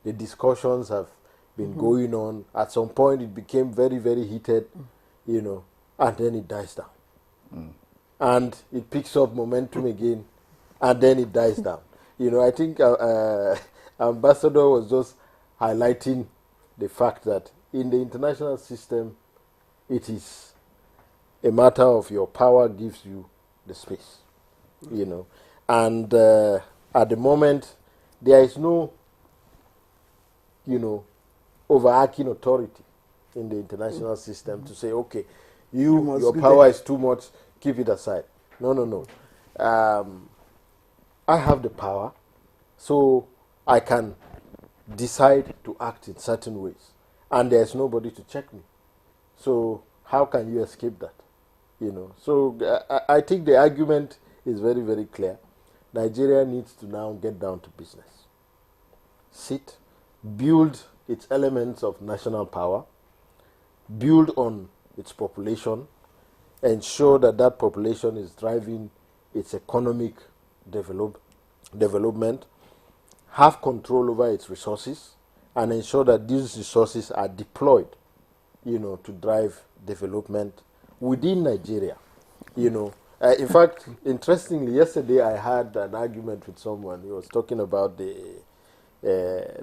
The discussions have been going on. At some point, it became very, very heated, and then it dies down. And it picks up momentum again, and then it dies down. I think Ambassador was just highlighting the fact that in the international system, it is a matter of your power gives you the space, And at the moment, there is no, overarching authority in the international system to say, okay, your power is too much, keep it aside. No. I have the power, so I can decide to act in certain ways, and there's nobody to check me. So how can you escape that? So I think the argument is very, very clear. Nigeria needs to now get down to business. Sit, build its elements of national power, build on its population, ensure that that population is driving its economic development, have control over its resources, and ensure that these resources are deployed, to drive development within Nigeria. In fact, interestingly, yesterday I had an argument with someone. He was talking about the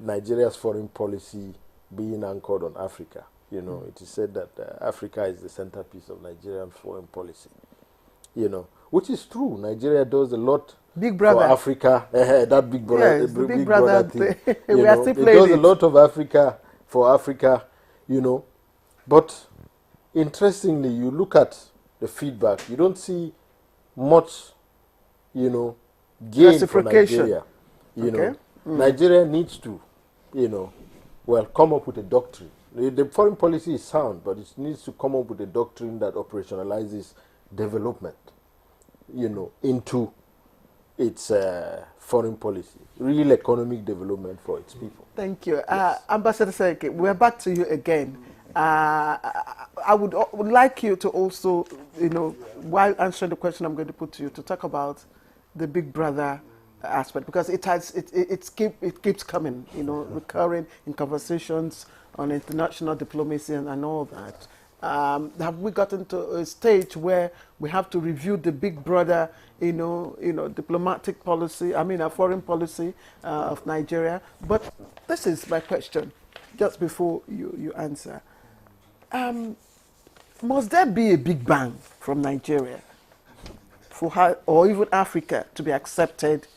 Nigeria's foreign policy being anchored on Africa. It is said that Africa is the centerpiece of Nigerian foreign policy. Which is true. Nigeria does a lot for Africa. That big brother, yes, the big brother thing. We are still it playing does a lot of Africa for Africa. But interestingly, you look at the feedback, you don't see much, gain for Nigeria. Nigeria needs to, come up with a doctrine. The foreign policy is sound, but it needs to come up with a doctrine that operationalizes development, into its foreign policy, real economic development for its people. Thank you. Yes. Ambassador Seriki, we're back to you again. I would like you to also, while answering the question I'm going to put to you, to talk about the big brother aspect, because it keeps coming, recurring in conversations on international diplomacy and all that. Have we gotten to a stage where we have to review the big brother, diplomatic policy, our foreign policy of Nigeria? But this is my question, just before you answer. Must there be a big bang from Nigeria for her, or even Africa, to be accepted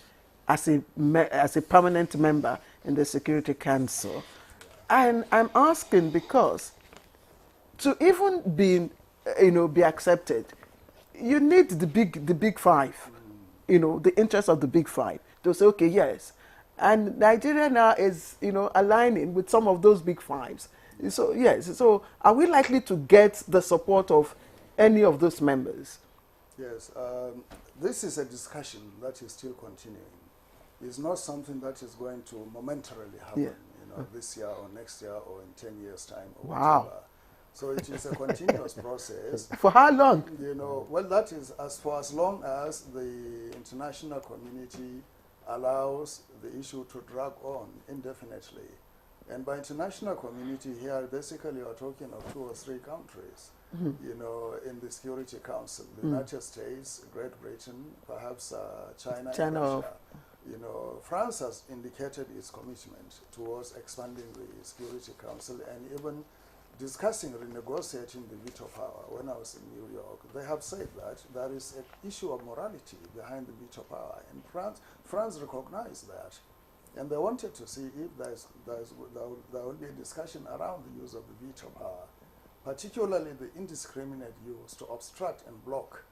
as a permanent member in the Security Council? And I'm asking because to even be accepted, you need the big five, the interest of the big five to say, okay, yes. And Nigeria now is, aligning with some of those big fives. So, yes, so are we likely to get the support of any of those members? Yes, this is a discussion that is still continuing. It's not something that is going to momentarily happen, this year or next year or in 10 years' time or whatever. So it is a continuous process. For how long? Well, that is for as long as the international community allows the issue to drag on indefinitely. And by international community here, basically you're talking of 2 or 3 countries, in the Security Council. The United States, Great Britain, perhaps China and Russia. France has indicated its commitment towards expanding the Security Council and even discussing renegotiating the veto power. When I was in New York, they have said that there is an issue of morality behind the veto power, and France recognized that. And they wanted to see if there will be a discussion around the use of the veto power, particularly the indiscriminate use to obstruct and block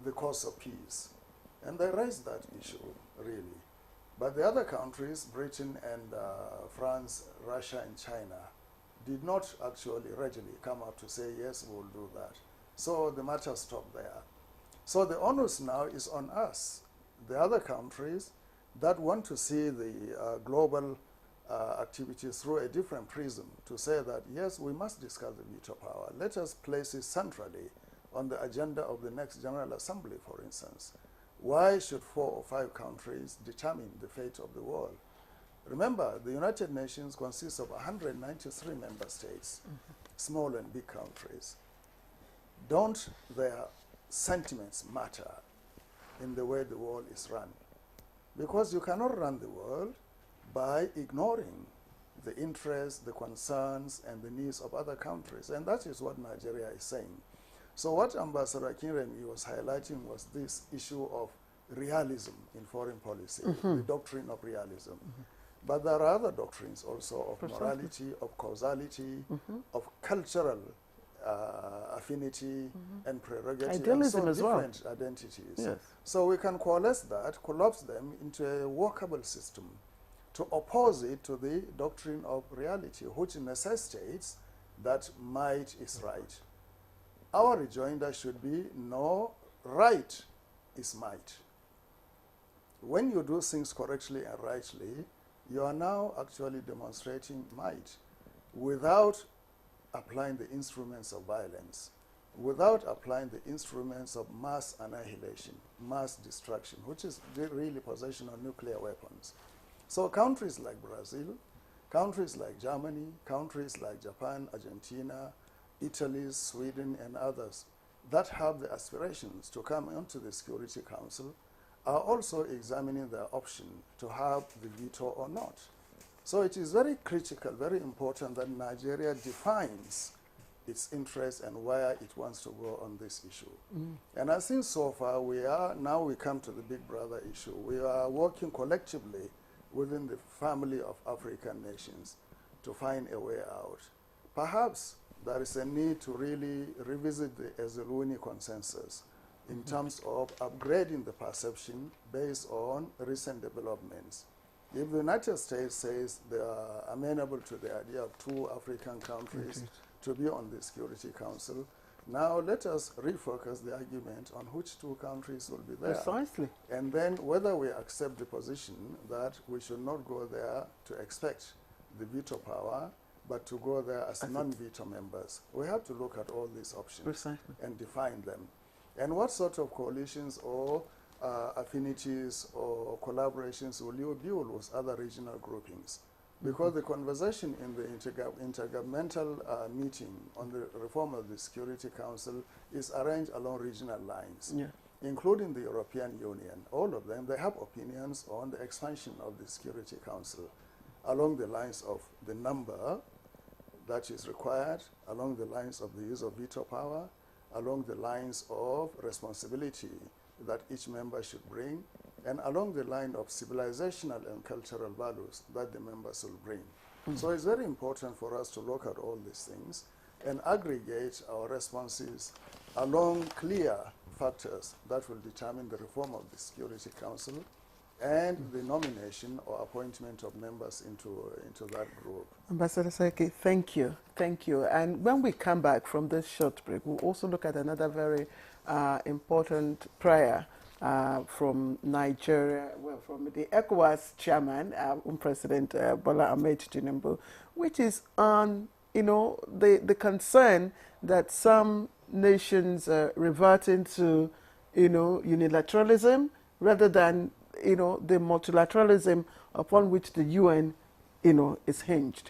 the cause of peace. And they raised that issue, really. But the other countries, Britain and France, Russia and China, did not actually readily come up to say, yes, we'll do that. So the matter stopped there. So the onus now is on us, the other countries that want to see the global activities through a different prism, to say that, yes, we must discuss the veto power. Let us place it centrally on the agenda of the next General Assembly, for instance. Why should 4 or 5 countries determine the fate of the world? Remember, the United Nations consists of 193 member states, small and big countries. Don't their sentiments matter in the way the world is run? Because you cannot run the world by ignoring the interests, the concerns, and the needs of other countries. And that is what Nigeria is saying. So what Ambassador Akinremi was highlighting was this issue of realism in foreign policy, the doctrine of realism. But there are other doctrines also of morality, of causality, of cultural affinity and prerogative, idealism and so as well. Different identities. Yes. So we can collapse them into a workable system to oppose it to the doctrine of reality, which necessitates that might is right. Our rejoinder should be, no, right is might. When you do things correctly and rightly, you are now actually demonstrating might without applying the instruments of violence, without applying the instruments of mass annihilation, mass destruction, which is the really possession of nuclear weapons. So countries like Brazil, countries like Germany, countries like Japan, Argentina, Italy, Sweden, and others that have the aspirations to come onto the Security Council are also examining their option to have the veto or not. So it is very critical, very important that Nigeria defines its interests and where it wants to go on this issue. And I think so far now we come to the big brother issue. We are working collectively within the family of African nations to find a way out. Perhaps there is a need to really revisit the Ezuluni consensus in terms of upgrading the perception based on recent developments. If the United States says they are amenable to the idea of 2 African countries to be on the Security Council, now let us refocus the argument on which 2 countries will be there. Precisely. And then whether we accept the position that we should not go there to expect the veto power, but to go there as non-veto members. We have to look at all these options and define them. And what sort of coalitions or affinities or collaborations will you build with other regional groupings? Because the conversation in the intergovernmental meeting on the reform of the Security Council is arranged along regional lines, including the European Union. All of them, they have opinions on the expansion of the Security Council along the lines of the number that is required, along the lines of the use of veto power, along the lines of responsibility that each member should bring, and along the line of civilizational and cultural values that the members will bring. So it's very important for us to look at all these things and aggregate our responses along clear factors that will determine the reform of the Security Council and the nomination or appointment of members into that group. Ambassador Seki, thank you. Thank you. And when we come back from this short break, we'll also look at another very important prayer from Nigeria, well, from the ECOWAS chairman, President Bola Ahmed Tinubu, which is on, the concern that some nations are reverting to, unilateralism rather than, the multilateralism upon which the UN, is hinged.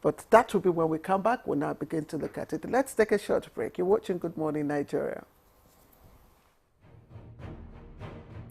But that will be when we come back. We'll now begin to look at it. Let's take a short break. You're watching Good Morning Nigeria.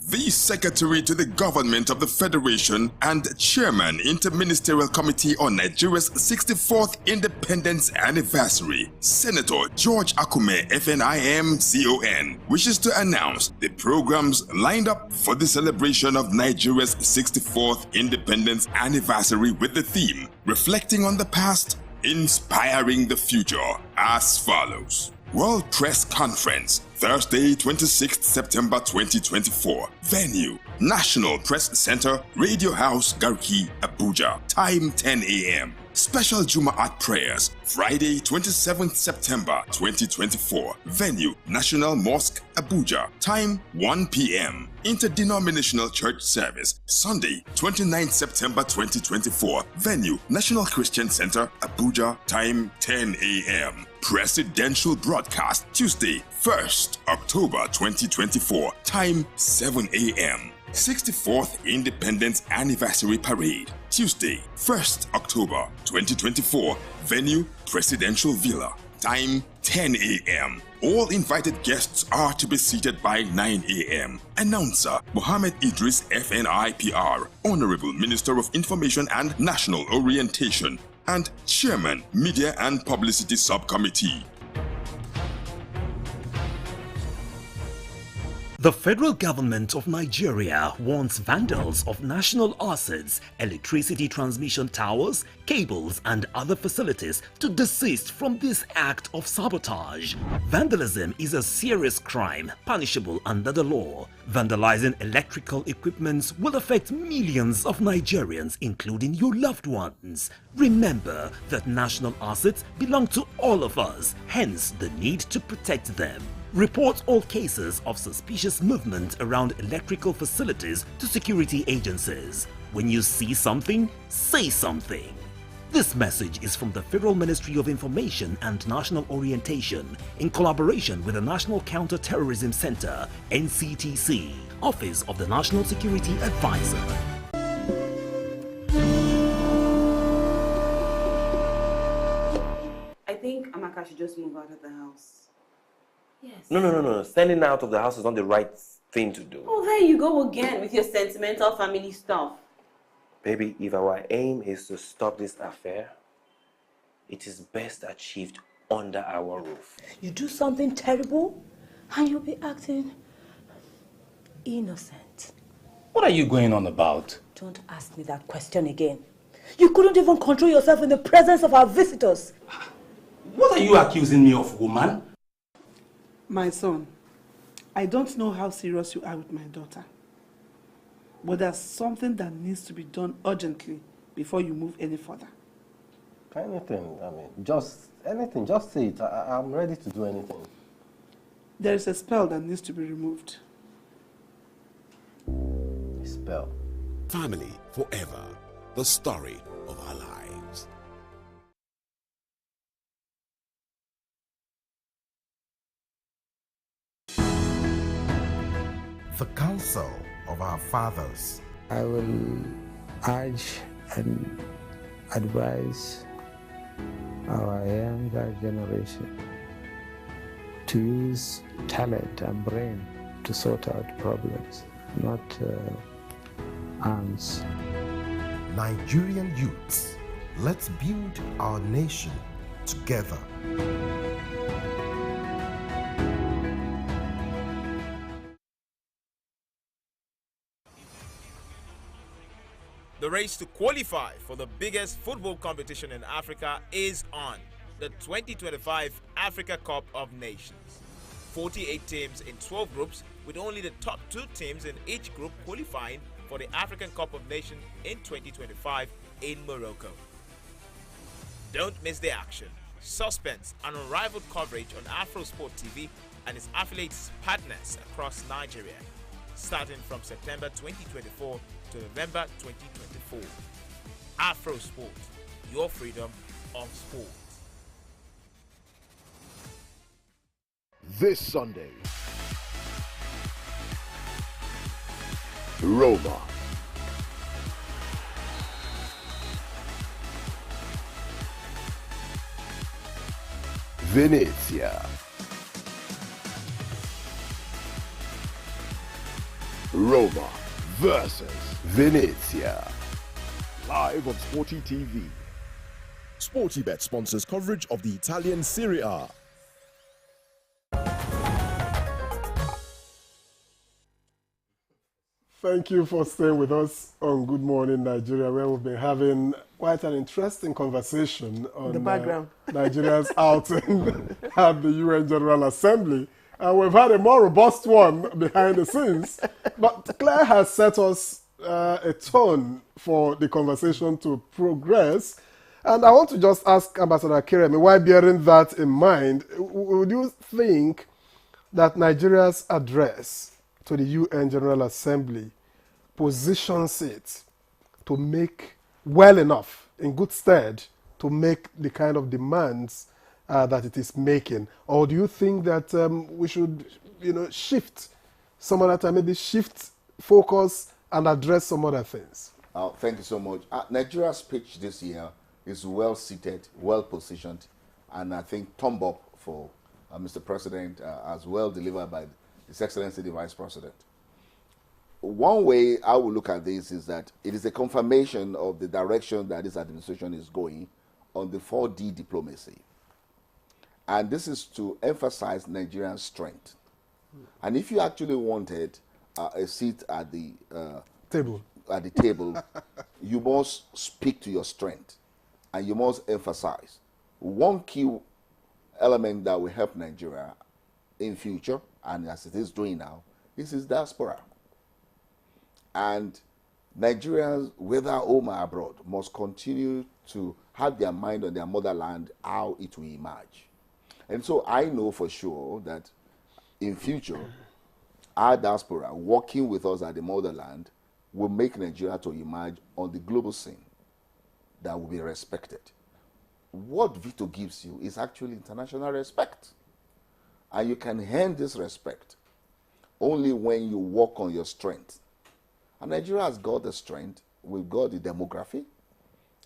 The Secretary to the Government of the Federation and Chairman Interministerial Committee on Nigeria's 64th Independence Anniversary, Senator George Akume FNIM-CON, wishes to announce the programs lined up for the celebration of Nigeria's 64th Independence Anniversary with the theme, Reflecting on the Past, Inspiring the Future, as follows. World Press Conference, Thursday, 26th September 2024. Venue, National Press Center, Radio House, Garki, Abuja. Time 10 a.m. Special Jumu'at prayers, Friday, 27th September 2024. Venue, National Mosque, Abuja. Time 1 p.m. Interdenominational Church Service, Sunday, 29th September 2024. Venue, National Christian Center, Abuja. Time 10 a.m. Presidential broadcast, Tuesday, 1st October 2024. Time 7 a.m. 64th Independence Anniversary Parade, Tuesday, 1st October 2024. Venue, Presidential Villa. Time 10 a.m. All invited guests are to be seated by 9 a.m. Announcer Mohammed Idris FNIPR, Honorable Minister of Information and National Orientation, and Chairman, Media and Publicity Subcommittee. The federal government of Nigeria warns vandals of national assets, electricity transmission towers, cables and other facilities to desist from this act of sabotage. Vandalism is a serious crime punishable under the law. Vandalizing electrical equipment will affect millions of Nigerians, including your loved ones. Remember that national assets belong to all of us, hence the need to protect them. Report all cases of suspicious movement around electrical facilities to security agencies. When you see something, say something. This message is from the Federal Ministry of Information and National Orientation in collaboration with the National Counter-Terrorism Center, NCTC, Office of the National Security Advisor. I think Amaka should just move out of the house. Yes. No. Standing out of the house is not the right thing to do. Oh, there you go again with your sentimental family stuff. Baby, if our aim is to stop this affair, it is best achieved under our roof. You do something terrible and you'll be acting innocent. What are you going on about? Don't ask me that question again. You couldn't even control yourself in the presence of our visitors. What are you accusing me of, woman? My son, I don't know how serious you are with my daughter, but there's something that needs to be done urgently before you move any further. Anything, just anything, just say it. I'm ready to do anything. There is a spell that needs to be removed. A spell? Family forever. The story of our lives. The counsel of our fathers. I will urge and advise our younger generation to use talent and brain to sort out problems, not arms. Nigerian youths, let's build our nation together. The race to qualify for the biggest football competition in Africa is on, the 2025 Africa Cup of Nations. 48 teams in 12 groups, with only the top 2 teams in each group qualifying for the African Cup of Nations in 2025 in Morocco. Don't miss the action, suspense and unrivaled coverage on AfroSport TV and its affiliates partners across Nigeria, starting from September 2024 to November 2024. AfroSport, your freedom of sport. This Sunday, Roma. Venezia. Roma versus Venezia. Live on Sporty TV. SportyBet sponsors coverage of the Italian Serie A. Thank you for staying with us on Good Morning Nigeria, where we've been having quite an interesting conversation on the background. Nigeria's outing at the UN General Assembly. And we've had a more robust one behind the scenes. But Claire has set us a tone for the conversation to progress. And I want to just ask Ambassador Kiremi, why bearing that in mind, would you think that Nigeria's address to the UN General Assembly positions it to make well enough, in good stead, to make the kind of demands that it is making? Or do you think that we should, shift some other time, maybe shift focus and address some other things? Thank you so much. Nigeria's speech this year is well seated, well positioned, and I think thumb up for Mr. President, as well delivered by His Excellency the Vice President. One way I will look at this is that it is a confirmation of the direction that this administration is going on the 4D diplomacy. And this is to emphasize Nigerian strength. And if you actually wanted a seat at the table, you must speak to your strength and you must emphasize. One key element that will help Nigeria in future, and as it is doing now, is its diaspora. And Nigerians, whether home or abroad, must continue to have their mind on their motherland, how it will emerge. And so I know for sure that in future, our diaspora, working with us at the motherland, will make Nigeria to emerge on the global scene that will be respected. What veto gives you is actually international respect. And you can earn this respect only when you work on your strength. And Nigeria has got the strength, we've got the demography,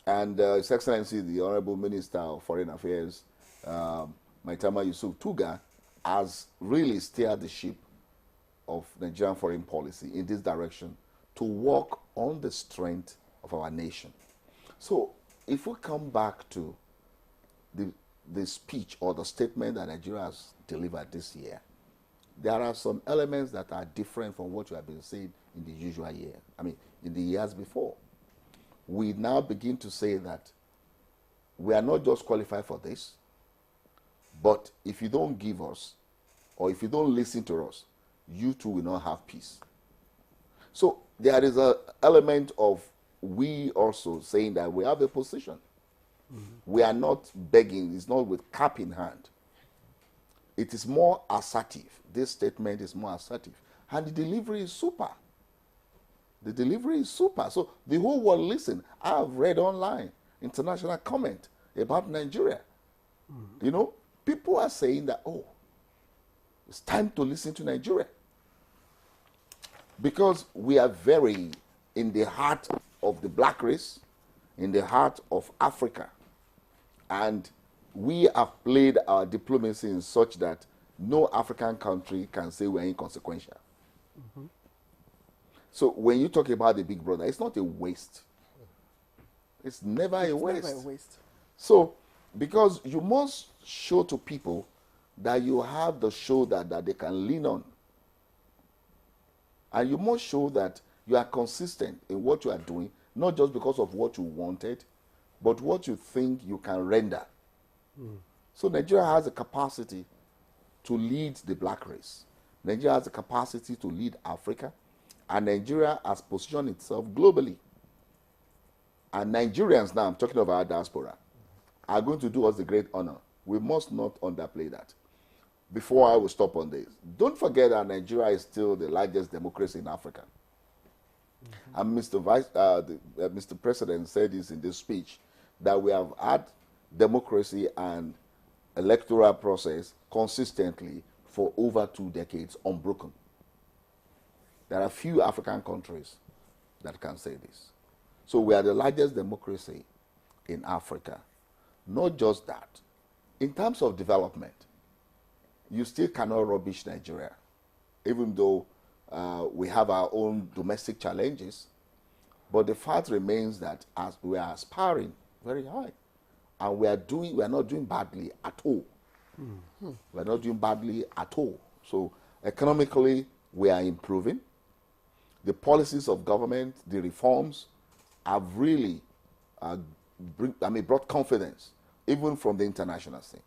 and His Excellency, the Honorable Minister of Foreign Affairs, Maitama Yusuf Tuga, has really steered the ship of Nigerian foreign policy in this direction to work on the strength of our nation. So if we come back to the speech or the statement that Nigeria has delivered this year, there are some elements that are different from what you have been saying in the usual year. I mean, in the years before. We now begin to say that we are not just qualified for this, but if you don't give us, or if you don't listen to us, you too will not have peace. So there is an element of we also saying that we have a position. We are not begging, it's not with cap in hand. It is more assertive. This statement is more assertive. And the delivery is super. The delivery is super. So the whole world listen. I've read online international comment about Nigeria. You know, people are saying that, oh, it's time to listen to Nigeria. Because we are very in the heart of the black race, in the heart of Africa. And we have played our diplomacy in such that no African country can say we're inconsequential. So when you talk about the big brother, it's not a waste. It's never a waste. Never a waste. So, because you must show to people that you have the shoulder that they can lean on. And you must show that you are consistent in what you are doing, not just because of what you wanted, but what you think you can render. So Nigeria has the capacity to lead the black race. Nigeria has the capacity to lead Africa. And Nigeria has positioned itself globally. And Nigerians now, I'm talking about our diaspora, are going to do us the great honor. We must not underplay that. Before I will stop on this, don't forget that Nigeria is still the largest democracy in Africa. And Mr. President said this in this speech, that we have had democracy and electoral process consistently for over 2 decades, unbroken. There are few African countries that can say this. So we are the largest democracy in Africa. Not just that. In terms of development, you still cannot rubbish Nigeria, even though we have our own domestic challenges. But the fact remains that as we are aspiring very high, and we are not doing badly at all. We are not doing badly at all. So economically, we are improving. The policies of government, the reforms, have really brought confidence, even from the international scene.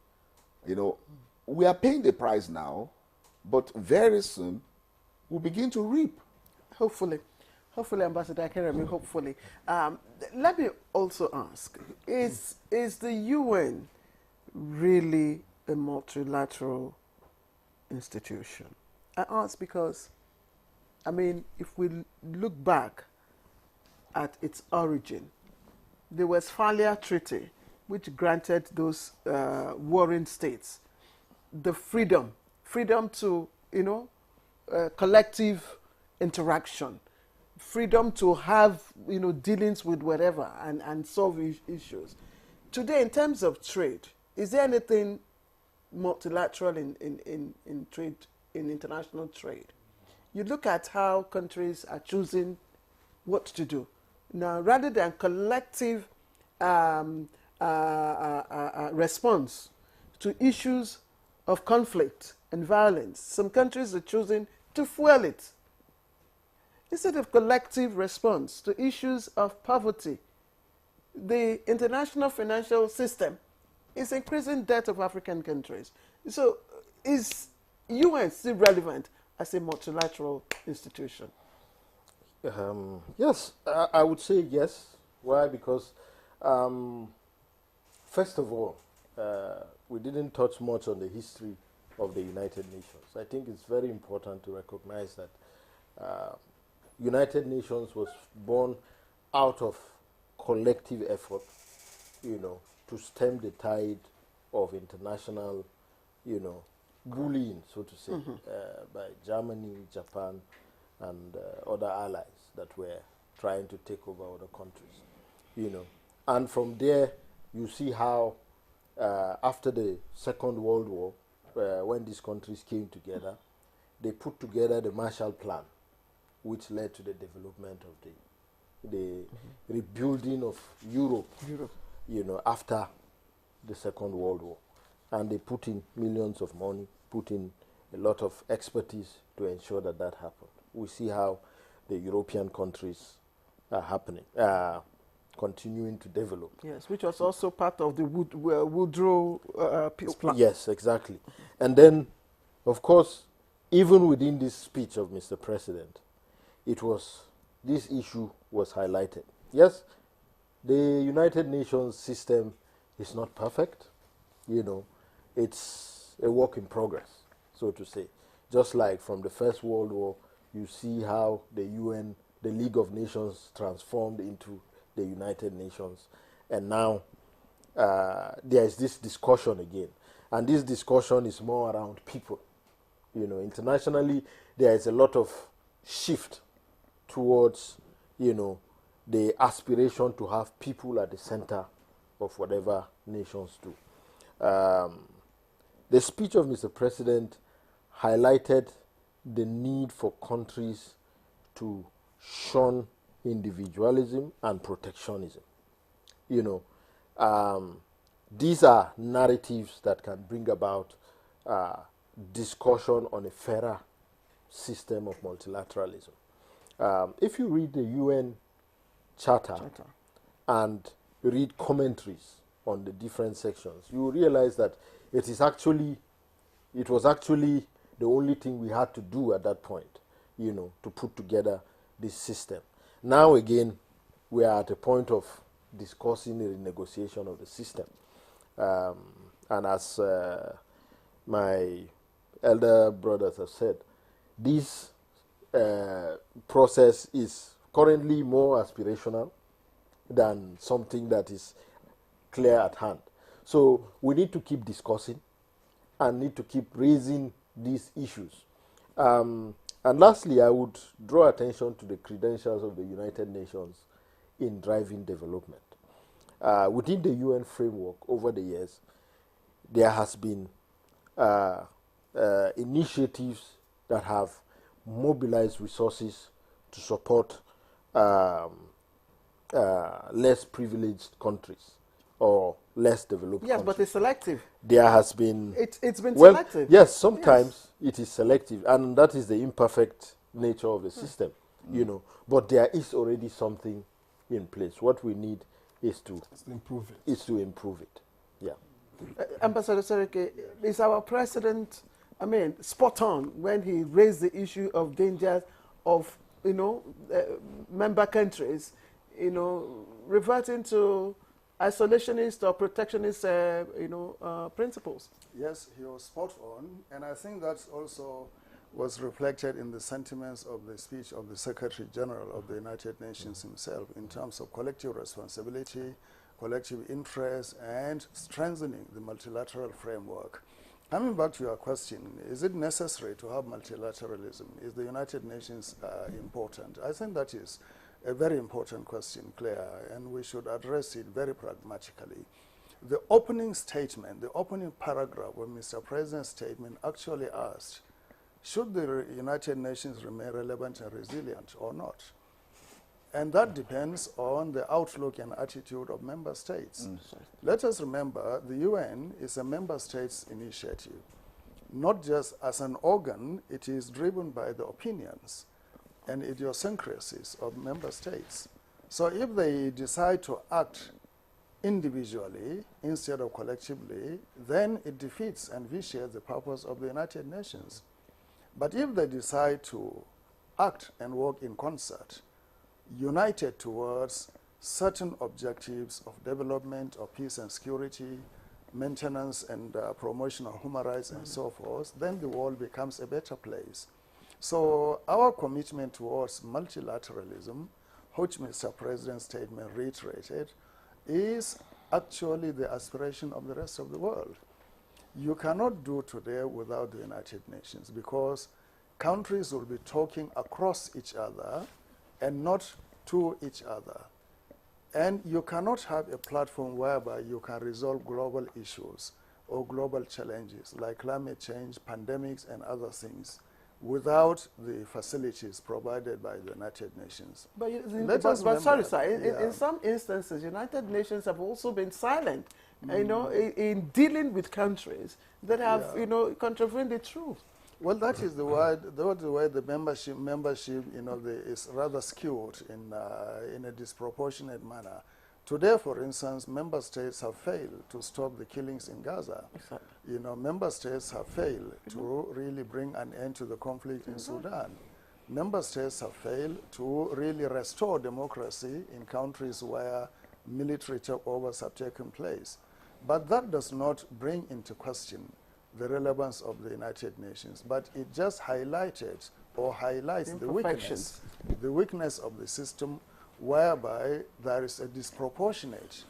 You know, we are paying the price now, but very soon we'll begin to reap. Hopefully. Hopefully, Ambassador Akeremi, hopefully. Let me also ask, is the UN really a multilateral institution? I ask because, I mean, if we look back at its origin, the Westphalia Treaty, which granted those warring states the freedom to, collective interaction, freedom to have, dealings with whatever and solve issues. Today, in terms of trade, is there anything multilateral in trade, in international trade? You look at how countries are choosing what to do. Now, rather than collective response to issues of conflict and violence, some countries are choosing to fuel it. Instead of collective response to issues of poverty, the international financial system is increasing debt of African countries. So is UN still relevant as a multilateral institution? Yes, I would say yes. Why? Because, first of all, we didn't touch much on the history of the United Nations. I think it's very important to recognize that United Nations was born out of collective effort, you know, to stem the tide of international, you know, bullying, so to say, by Germany, Japan, and other allies that were trying to take over other countries, you know. And from there, you see how after the Second World War, when these countries came together, they put together the Marshall Plan, which led to the development of the rebuilding of Europe, you know, after the Second World War. And they put in millions of money, put in a lot of expertise to ensure that that happened. We see how the European countries are happening, continuing to develop. Yes, which was also part of the Woodrow peace plan. Yes, exactly. And then, of course, even within this speech of Mr. President, this issue was highlighted. Yes, the United Nations system is not perfect. You know, it's a work in progress, so to say. Just like from the First World War, you see how the UN, the League of Nations, transformed into the United Nations. And now there is this discussion again. And this discussion is more around people. You know, internationally, there is a lot of shift towards, you know, the aspiration to have people at the center of whatever nations do. The speech of Mr. President highlighted the need for countries to shun individualism and protectionism. You know, these are narratives that can bring about discussion on a fairer system of multilateralism. If you read the UN Charter and read commentaries on the different sections, you will realize that it was actually the only thing we had to do at that point, you know, to put together this system. Now again, we are at a point of discussing the renegotiation of the system. And as my elder brothers have said, this process is currently more aspirational than something that is clear at hand. So we need to keep discussing and need to keep raising these issues. And lastly, I would draw attention to the credentials of the United Nations in driving development. Within the UN framework over the years, there has been initiatives that have mobilized resources to support less privileged countries or less developed Yes, countries. but it's selective. There has been... It's been selective. Yes, sometimes it is selective, and that is the imperfect nature of the system, you know. But there is already something in place. What we need is to improve it. Yeah. Ambassador Sereke, is our president, I mean, spot on when he raised the issue of dangers of, you know, member countries, you know, reverting to isolationist or protectionist, you know, principles? Yes, he was spot on, and I think that also was reflected in the sentiments of the speech of the Secretary General of the United Nations himself in terms of collective responsibility, collective interest, and strengthening the multilateral framework. Coming back to your question, is it necessary to have multilateralism? Is the United Nations important? I think that is a very important question, Claire, and we should address it very pragmatically. The opening statement, the opening paragraph of Mr. President's statement actually asked, should the United Nations remain relevant and resilient or not? And that depends on the outlook and attitude of member states. Let us remember, the UN is a member states initiative. Not just as an organ, it is driven by the opinions and idiosyncrasies of member states. So if they decide to act individually instead of collectively, then it defeats and vitiates the purpose of the United Nations. But if they decide to act and work in concert, united towards certain objectives of development, of peace and security, maintenance and promotion of human rights and so forth, then the world becomes a better place. So our commitment towards multilateralism, which Mr. President's statement reiterated, is actually the aspiration of the rest of the world. You cannot do today without the United Nations, because countries will be talking across each other and not to each other. And you cannot have a platform whereby you can resolve global issues or global challenges like climate change, pandemics, and other things without the facilities provided by the United Nations. But sorry, sir, in some instances, United Nations have also been silent, you know, in dealing with countries that have, you know, contravened the truth. Well, that is the way the membership, you know, is rather skewed in a disproportionate manner. Today, for instance, member states have failed to stop the killings in Gaza. Exactly. You know, member states have failed to really bring an end to the conflict in Sudan. Member states have failed to really restore democracy in countries where military takeovers have taken place. But that does not bring into question the relevance of the United Nations, but it just highlighted or highlights the weakness of the system, whereby there is a disproportionate,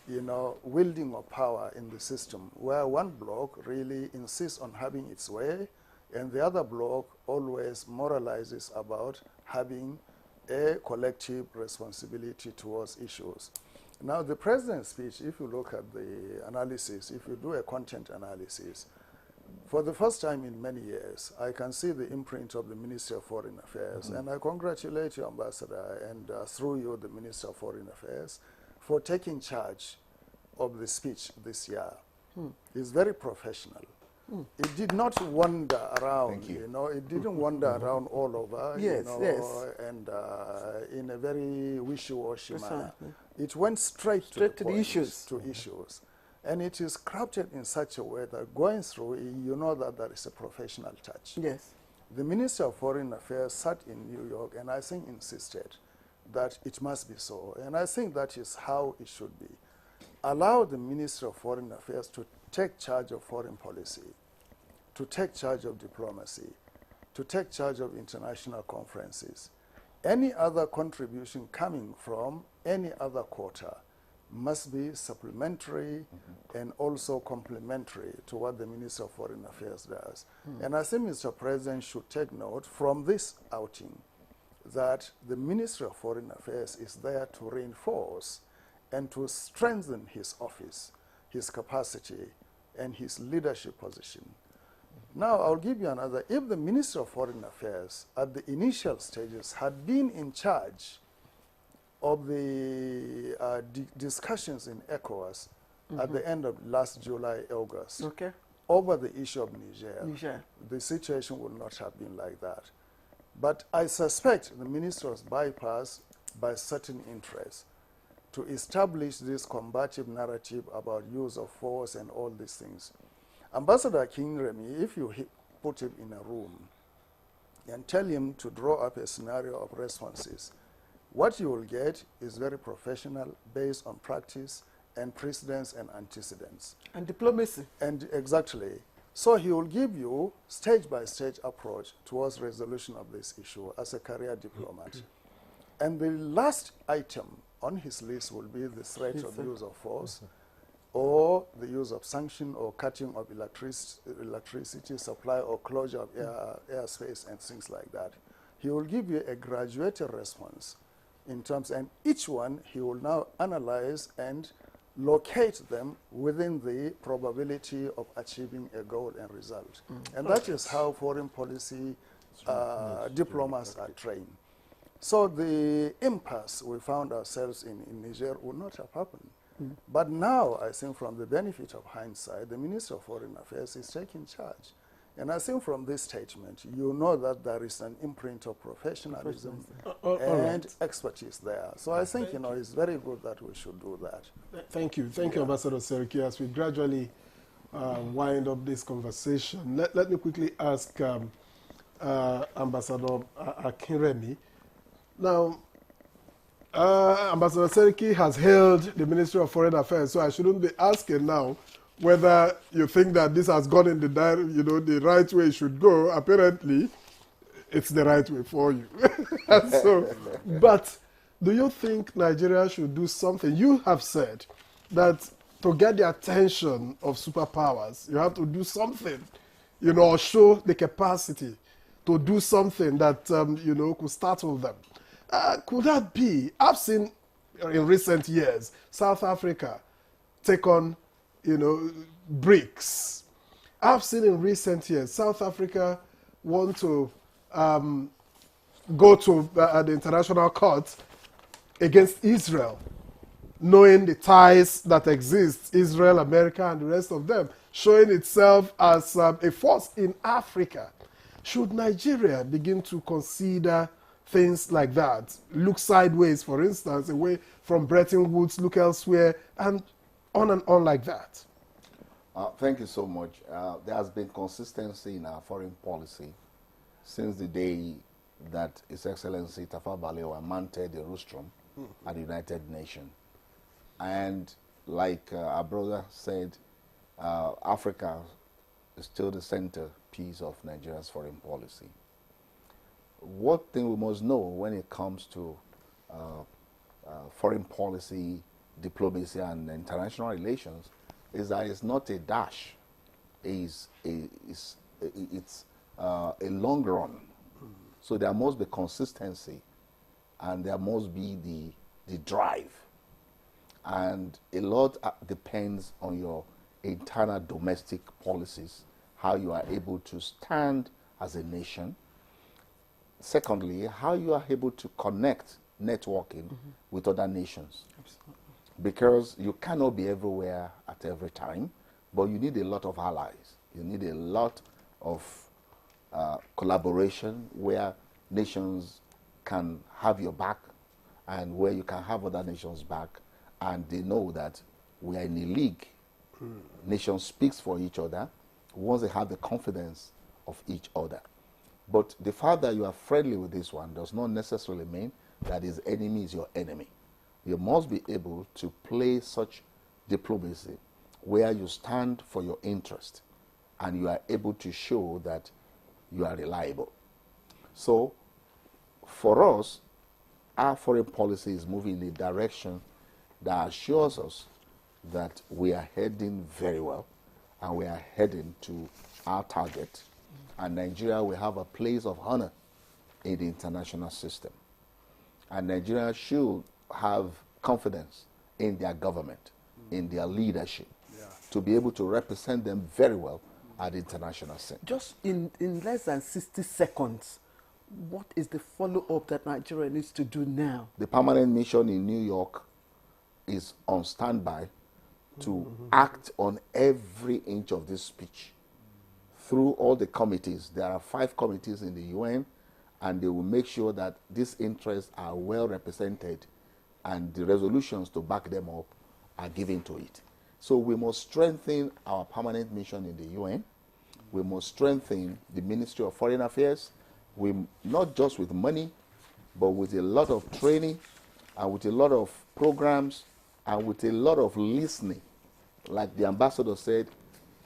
you know, wielding of power in the system, where one bloc really insists on having its way, and the other bloc always moralizes about having a collective responsibility towards issues. Now, the president's speech, if you look at the analysis, if you do a content analysis, for the first time in many years, I can see the imprint of the Ministry of Foreign Affairs, and I congratulate you, Ambassador, and through you, the Minister of Foreign Affairs, for taking charge of the speech this year. It's very professional. It did not wander around, you know, it didn't wander around all over, you know, and in a very wishy-washy manner. It went straight to the issues. And it is crafted in such a way that going through, you know that there is a professional touch. Yes. The Minister of Foreign Affairs sat in New York and I think insisted that it must be so. And I think that is how it should be. Allow the Minister of Foreign Affairs to take charge of foreign policy, to take charge of diplomacy, to take charge of international conferences. Any other contribution coming from any other quarter must be supplementary and also complementary to what the Minister of Foreign Affairs does. And I think Mr. President should take note from this outing that the Ministry of Foreign Affairs is there to reinforce and to strengthen his office, his capacity, and his leadership position. Now, I'll give you another. If the Minister of Foreign Affairs at the initial stages had been in charge of the discussions in ECOWAS at the end of last July, August, over the issue of Niger, the situation would not have been like that. But I suspect the minister was bypassed by certain interests to establish this combative narrative about use of force and all these things. Ambassador King Remy, if you put him in a room and tell him to draw up a scenario of responses, what you will get is very professional, based on practice and precedents and antecedents. And diplomacy. And exactly. So he will give you stage-by-stage approach towards resolution of this issue as a career diplomat. And the last item on his list will be the threat of use of force or the use of sanction or cutting of electricity supply or closure of airspace and things like that. He will give you a graduated response in terms, and each one he will now analyze and locate them within the probability of achieving a goal and result. And that is how foreign policy diplomats are trained. So the impasse we found ourselves in Niger would not have happened. But now, I think from the benefit of hindsight, the Minister of Foreign Affairs is taking charge. And I think from this statement, you know that there is an imprint of professionalism and expertise there. So I think, you know, it's very good that we should do that. Thank you. Thank you, Ambassador Seriki. As we gradually wind up this conversation, let me quickly ask Ambassador Akinremi. Now, Ambassador Seriki has held the Ministry of Foreign Affairs, so I shouldn't be asking now whether you think that this has gone in the right way it should go. Apparently, it's the right way for you. So, but do you think Nigeria should do something? You have said that to get the attention of superpowers, you have to do something, you know, or show the capacity to do something that, you know, could startle them. Could that be? I've seen in recent years South Africa take on, you know, BRICS. I've seen in recent years South Africa want to go to the international court against Israel, knowing the ties that exist, Israel, America, and the rest of them, showing itself as a force in Africa. Should Nigeria begin to consider things like that? Look sideways, for instance, away from Bretton Woods, look elsewhere, and on like that. Thank you so much. There has been consistency in our foreign policy since the day that His Excellency Tafawa Balewa mounted the rostrum at the United Nations. And like our brother said, Africa is still the centerpiece of Nigeria's foreign policy. One thing we must know when it comes to foreign policy, diplomacy, and international relations is that it's not a dash. It's a long run. So there must be consistency, and there must be the drive. And a lot depends on your internal domestic policies, how you are able to stand as a nation. Secondly, how you are able to connect, networking with other nations. Absolutely. Because you cannot be everywhere at every time, but you need a lot of allies. You need a lot of collaboration where nations can have your back and where you can have other nations' back, and they know that we are in a league. Nations speaks for each other once they have the confidence of each other. But the fact that you are friendly with this one does not necessarily mean that his enemy is your enemy. You must be able to play such diplomacy where you stand for your interest and you are able to show that you are reliable. So, for us, our foreign policy is moving in a direction that assures us that we are heading very well and we are heading to our target. And Nigeria will have a place of honor in the international system. And Nigeria should have confidence in their government, in their leadership, to be able to represent them very well at the international scene. Just in less than 60 seconds, what is the follow-up that Nigeria needs to do now? The permanent mission in New York is on standby to act on every inch of this speech through all the committees. There are 5 committees in the UN, and they will make sure that these interests are well represented and the resolutions to back them up are given to it. So we must strengthen our permanent mission in the UN. We must strengthen the Ministry of Foreign Affairs, not just with money, but with a lot of training and with a lot of programs and with a lot of listening. Like the ambassador said,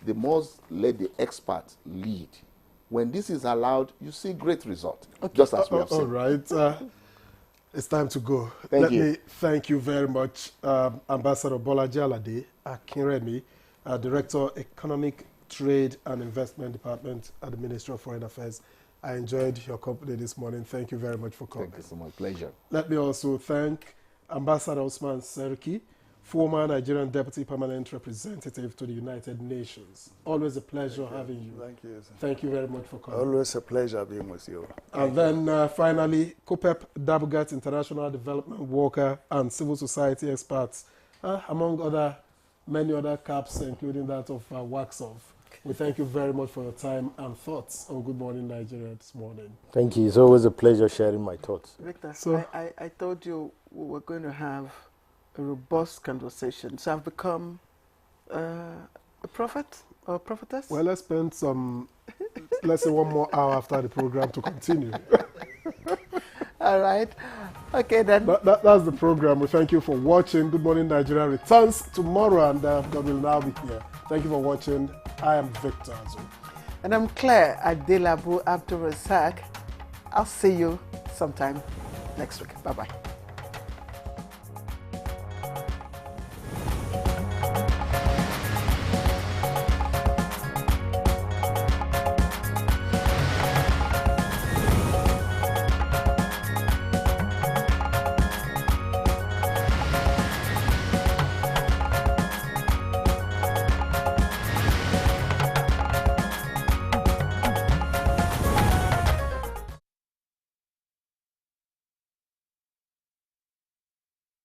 they must let the experts lead. When this is allowed, you see great results, just as we have seen. All right. It's time to go. Let me thank you very much, Ambassador Bolaji Alade Akinremi, Director, Economic Trade and Investment Department at the Ministry of Foreign Affairs. I enjoyed your company this morning. Thank you very much for coming. Thank you so much. Pleasure. Let me also thank Ambassador Usman Seriki, former Nigerian Deputy Permanent Representative to the United Nations. Always a pleasure having you. Thank you. Thank you very much for coming. Always a pleasure being with you. And then finally, COPEP Dabugat International Development Worker and civil society experts, among many other caps, including that of Waxoff. We thank you very much for your time and thoughts on Good Morning Nigeria this morning. Thank you. It's always a pleasure sharing my thoughts. Victor, so I told you we were going to have a robust conversation. So I've become a prophet or a prophetess? Well, let's spend let's say 1 more hour after the program to continue. All right. Okay, then. That's the program. We thank you for watching. Good Morning Nigeria returns tomorrow, and God will now be here. Thank you for watching. I am Victor Azu. And I'm Claire Adelabu Abdul Razak. I'll see you sometime next week. Bye-bye.